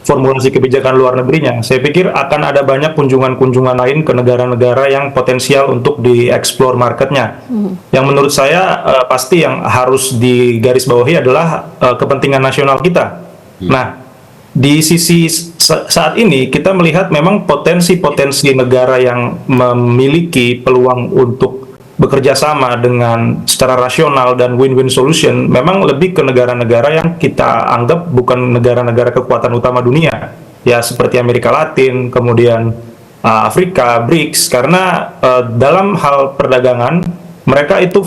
formulasi kebijakan luar negerinya. Saya pikir akan ada banyak kunjungan-kunjungan lain ke negara-negara yang potensial untuk dieksplor marketnya. Yang menurut saya pasti yang harus digarisbawahi adalah kepentingan nasional kita. Nah, di sisi saat ini kita melihat memang potensi-potensi negara yang memiliki peluang untuk bekerja sama dengan secara rasional dan win-win solution memang lebih ke negara-negara yang kita anggap bukan negara-negara kekuatan utama dunia, ya seperti Amerika Latin, kemudian Afrika, BRICS, karena dalam hal perdagangan mereka itu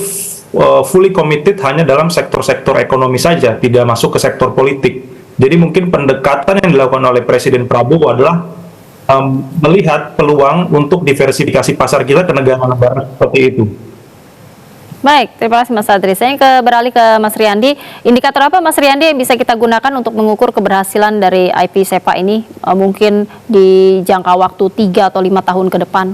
fully committed hanya dalam sektor-sektor ekonomi saja, tidak masuk ke sektor politik. Jadi mungkin pendekatan yang dilakukan oleh Presiden Prabowo adalah melihat peluang untuk diversifikasi pasar kita ke negara-negara seperti itu. Baik, terima kasih Mas Adri. Saya beralih ke Mas Riyandi. Indikator apa Mas Riyandi yang bisa kita gunakan untuk mengukur keberhasilan dari IP SEPA ini mungkin di jangka waktu 3 atau 5 tahun ke depan?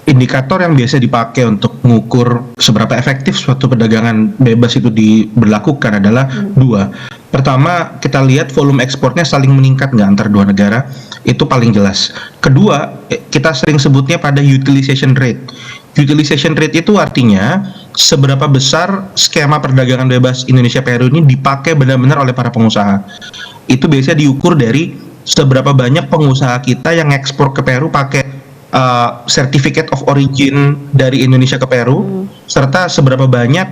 Indikator yang biasa dipakai untuk mengukur seberapa efektif suatu perdagangan bebas itu diberlakukan adalah dua. Pertama, kita lihat volume ekspornya saling meningkat nggak antar dua negara, itu paling jelas. Kedua, kita sering sebutnya pada utilization rate. Utilization rate itu artinya seberapa besar skema perdagangan bebas Indonesia-Peru ini dipakai benar-benar oleh para pengusaha. Itu biasanya diukur dari seberapa banyak pengusaha kita yang ekspor ke Peru pakai certificate of origin dari Indonesia ke Peru, serta seberapa banyak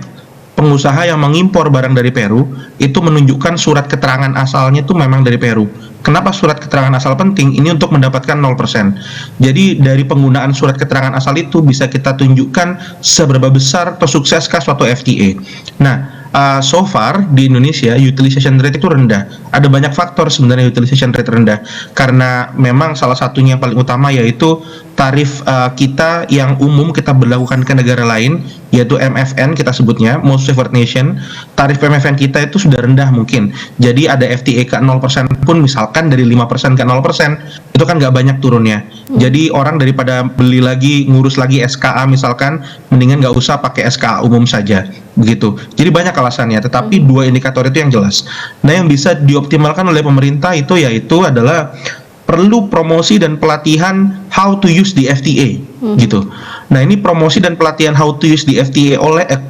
pengusaha yang mengimpor barang dari Peru itu menunjukkan surat keterangan asalnya itu memang dari Peru. Kenapa surat keterangan asal penting? Ini untuk mendapatkan 0%. Jadi dari penggunaan surat keterangan asal itu bisa kita tunjukkan seberapa besar atau sukseskah suatu FTA. Nah, so far di Indonesia utilization rate itu rendah. Ada banyak faktor sebenarnya utilization rate rendah, karena memang salah satunya yang paling utama yaitu tarif kita yang umum kita berlakukan ke negara lain, yaitu MFN kita sebutnya, Most Favored Nation. Tarif MFN kita itu sudah rendah mungkin. Jadi ada FTA ke 0% pun misalkan dari 5% ke 0%, itu kan nggak banyak turunnya. Jadi orang daripada beli lagi, ngurus lagi SKA misalkan, mendingan nggak usah pakai SKA umum saja. Begitu. Jadi banyak alasannya, tetapi dua indikator itu yang jelas. Nah, yang bisa dioptimalkan oleh pemerintah itu yaitu adalah perlu promosi dan pelatihan how to use the FTA gitu. Nah, ini promosi dan pelatihan how to use the FTA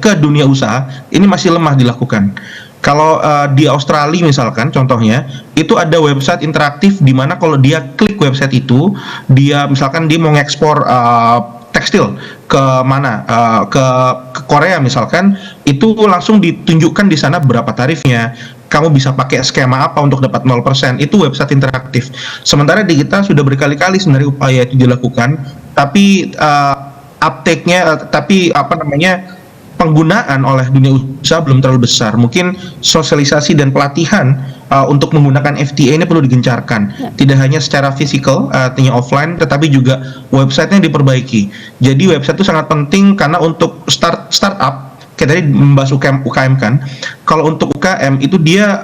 ke dunia usaha ini masih lemah dilakukan. Kalau di Australia misalkan contohnya, itu ada website interaktif di mana kalau dia klik website itu, dia misalkan dia mau ngekspor tekstil ke mana, ke Korea misalkan, itu langsung ditunjukkan di sana berapa tarifnya. Kamu bisa pakai skema apa untuk dapat 0%, itu website interaktif. Sementara di kita sudah berkali-kali sebenarnya upaya itu dilakukan, tapi uptake-nya, penggunaan oleh dunia usaha belum terlalu besar. Mungkin sosialisasi dan pelatihan untuk menggunakan FTA ini perlu digencarkan. Tidak hanya secara fisikal, artinya offline, tetapi juga website-nya diperbaiki. Jadi website itu sangat penting karena untuk startup, kayak tadi membahas UKM kan, kalau untuk UKM itu dia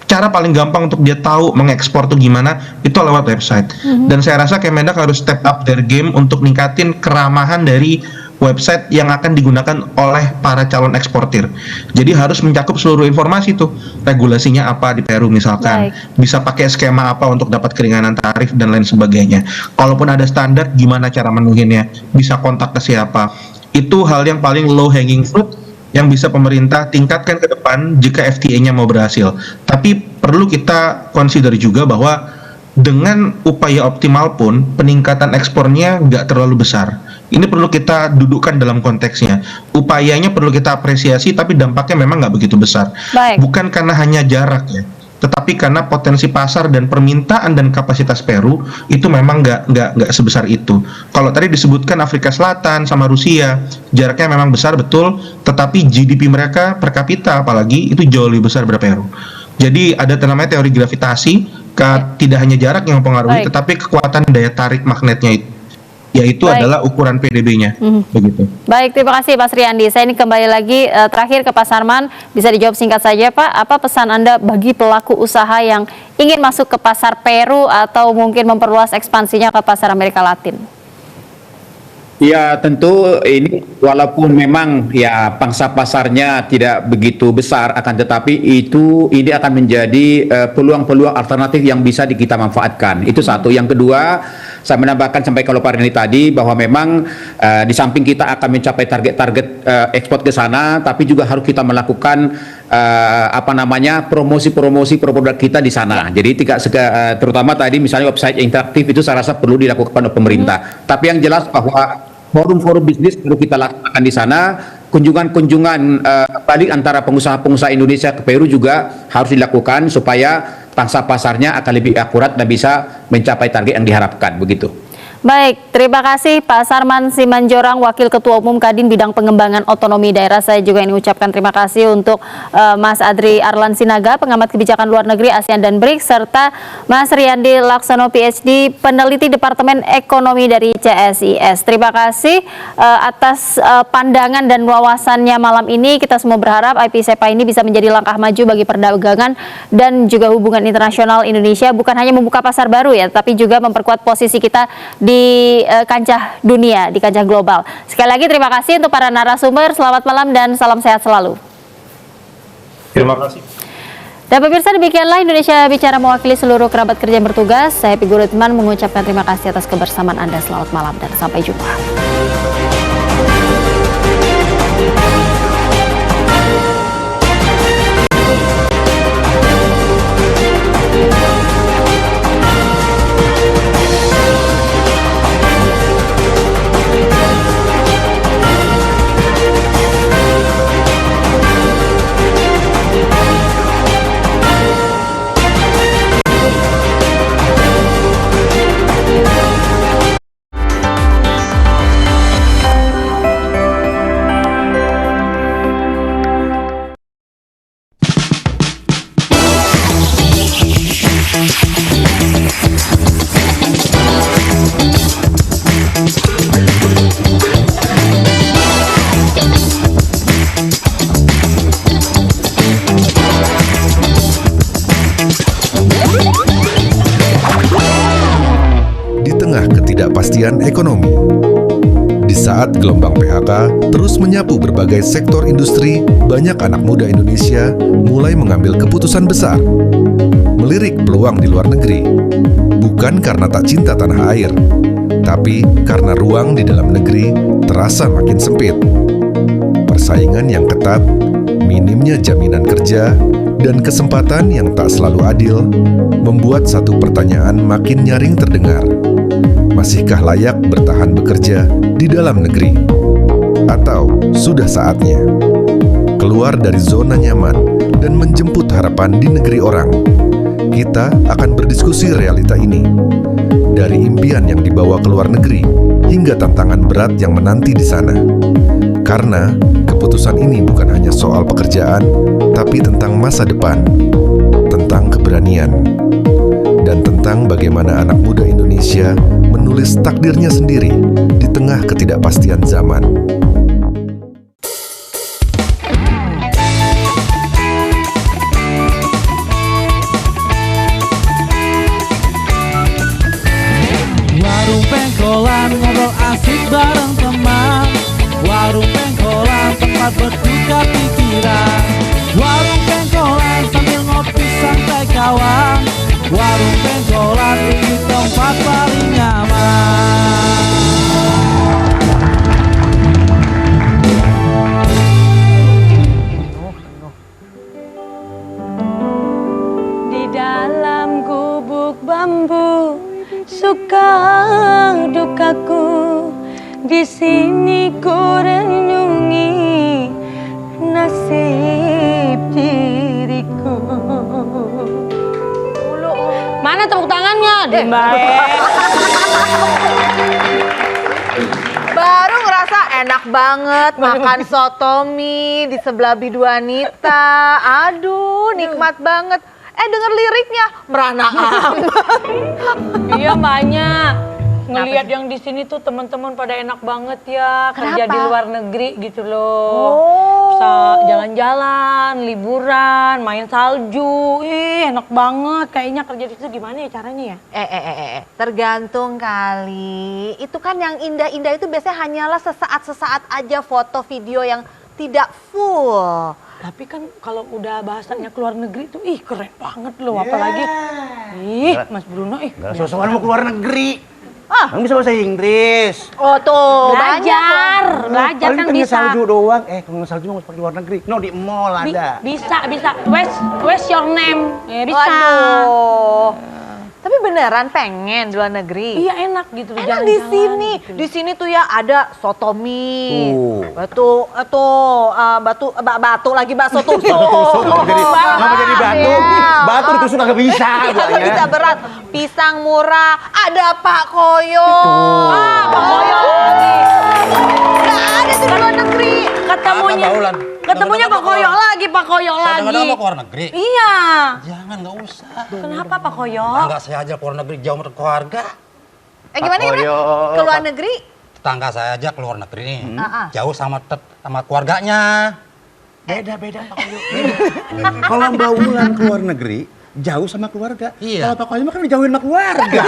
cara paling gampang untuk dia tahu mengekspor tuh gimana, itu lewat website. Dan saya rasa Kemendak harus step up their game untuk ningkatin keramahan dari website yang akan digunakan oleh para calon eksportir. Jadi harus mencakup seluruh informasi tuh, regulasinya apa di Peru misalkan, bisa pakai skema apa untuk dapat keringanan tarif dan lain sebagainya. Kalaupun ada standar, gimana cara menuhinnya, bisa kontak ke siapa. Itu hal yang paling low hanging fruit yang bisa pemerintah tingkatkan ke depan jika FTA-nya mau berhasil. Tapi perlu kita consider juga bahwa dengan upaya optimal pun peningkatan ekspornya nggak terlalu besar. Ini perlu kita dudukkan dalam konteksnya. Upayanya perlu kita apresiasi, tapi dampaknya memang nggak begitu besar. Bukan karena hanya jarak ya, tetapi karena potensi pasar dan permintaan dan kapasitas Peru itu memang nggak sebesar itu. Kalau tadi disebutkan Afrika Selatan sama Rusia, jaraknya memang besar betul, tetapi GDP mereka per kapita apalagi itu jauh lebih besar dari Peru. Jadi ada namanya teori gravitasi, tidak hanya jarak yang mempengaruhi, tetapi kekuatan daya tarik magnetnya itu, yaitu adalah ukuran PDB-nya. Begitu. Baik, terima kasih Pak Sriandi. Saya ini kembali lagi terakhir ke Pak Sarman, bisa dijawab singkat saja Pak, apa pesan Anda bagi pelaku usaha yang ingin masuk ke pasar Peru atau mungkin memperluas ekspansinya ke pasar Amerika Latin? Ya, tentu ini walaupun memang ya pangsa pasarnya tidak begitu besar, akan tetapi ini akan menjadi peluang-peluang alternatif yang bisa kita manfaatkan. Itu satu. Yang kedua, saya menambahkan sampai kalau Pak Reni tadi bahwa memang di samping kita akan mencapai target-target ekspor ke sana, tapi juga harus kita melakukan promosi produk kita di sana. Jadi terutama tadi misalnya website interaktif itu saya rasa perlu dilakukan oleh pemerintah. Tapi yang jelas bahwa forum-forum bisnis perlu kita lakukan di sana. Kunjungan-kunjungan balik antara pengusaha-pengusaha Indonesia ke Peru juga harus dilakukan supaya pangsa pasarnya akan lebih akurat dan bisa mencapai target yang diharapkan, begitu. Baik, terima kasih Pak Sarman Simanjorang, Wakil Ketua Umum Kadin Bidang Pengembangan Otonomi Daerah. Saya juga ingin ucapkan terima kasih untuk Mas Adri Arlan Sinaga, Pengamat Kebijakan Luar Negeri ASEAN dan BRICS, serta Mas Riyandi Laksono PhD, Peneliti Departemen Ekonomi dari CSIS. Terima kasih atas pandangan dan wawasannya malam ini. Kita semua berharap IPCEPA ini bisa menjadi langkah maju bagi perdagangan dan juga hubungan internasional Indonesia, bukan hanya membuka pasar baru ya, tapi juga memperkuat posisi kita di kancah dunia, di kancah global. Sekali lagi terima kasih untuk para narasumber, selamat malam dan salam sehat selalu. Terima kasih. Dan pemirsa, demikianlah Indonesia Bicara mewakili seluruh kerabat kerja yang bertugas. Saya Happy Guritman mengucapkan terima kasih atas kebersamaan Anda. Selamat malam dan sampai jumpa. tengah ketidakpastian ekonomi. Di saat gelombang PHK terus menyapu berbagai sektor industri, banyak anak muda Indonesia mulai mengambil keputusan besar, melirik peluang di luar negeri, bukan karena tak cinta tanah air, tapi karena ruang di dalam negeri terasa makin sempit. Persaingan yang ketat, minimnya jaminan kerja, dan kesempatan yang tak selalu adil membuat satu pertanyaan makin nyaring terdengar. Masihkah layak bertahan bekerja di dalam negeri? Atau sudah saatnya keluar dari zona nyaman dan menjemput harapan di negeri orang? Kita akan berdiskusi realita ini. Dari impian yang dibawa ke luar negeri hingga tantangan berat yang menanti di sana. Karena keputusan ini bukan hanya soal pekerjaan, tapi tentang masa depan, tentang keberanian, dan tentang bagaimana anak muda Indonesia menulis takdirnya sendiri di tengah ketidakpastian zaman. Warung pengkolan ngobrol asik bareng teman. Warung pengkolan tempat bertukar pikiran. Warung pengkolan sambil ngopi santai kawan. Warung pengkolan ini tempat paling nyaman. Di dalam gubuk bambu suka dukaku, di sini ku renungi nasib diriku. Mana tepuk tangannya? Baru ngerasa enak banget makan soto mie di sebelah Bidu Anita. Aduh, nikmat banget. Denger liriknya merana amat. Iya, banyak. Ngelihat yang di sini tuh teman-teman pada enak banget ya. Kerja di luar negeri gitu loh. Bisa jalan-jalan, liburan, main salju. Enak banget. Kayaknya kerja di situ gimana ya caranya ya? Tergantung kali. Itu kan yang indah-indah itu biasanya hanyalah sesaat-sesaat aja foto video yang tidak full. Tapi kan kalau udah bahasanya keluar negeri tuh keren banget loh. Apalagi Mas Bruno Sosokan mau keluar negeri. Kamu bisa bahasa Inggris. Oh tuh, belajar kan bisa. Salju doang. Kalau salju mau pergi luar negeri. No, di mall ada. Bisa. Where's your name? Bisa. Waduh. Tapi beneran pengen di luar negeri? Iya, enak gitu. Enak di sini. Gitu. Di sini tuh ya ada soto mie. Batu lagi bakso tusuk. Kenapa jadi batu? Batu ditusuk nggak bisa. Nggak bisa berat. Pisang murah. Ada Pak Koyo. Pak Koyo lagi. Nggak ada di luar negeri. Ketemunya Pak Koyo lagi. Kadang-kadang mau keluar negeri. Iya. Jangan, nggak usah. Kenapa Pak Koyo? Tetangga saya aja keluar negeri jauh dari keluarga. Gimana ya? Keluar negeri? Tetangga saya aja keluar negeri nih. Jauh sama keluarganya. Beda Pak Koyo. Kalau Mbak Wulan keluar negeri, jauh sama keluarga. Kalau Pak Koyo mah kan dijauhin sama keluarga.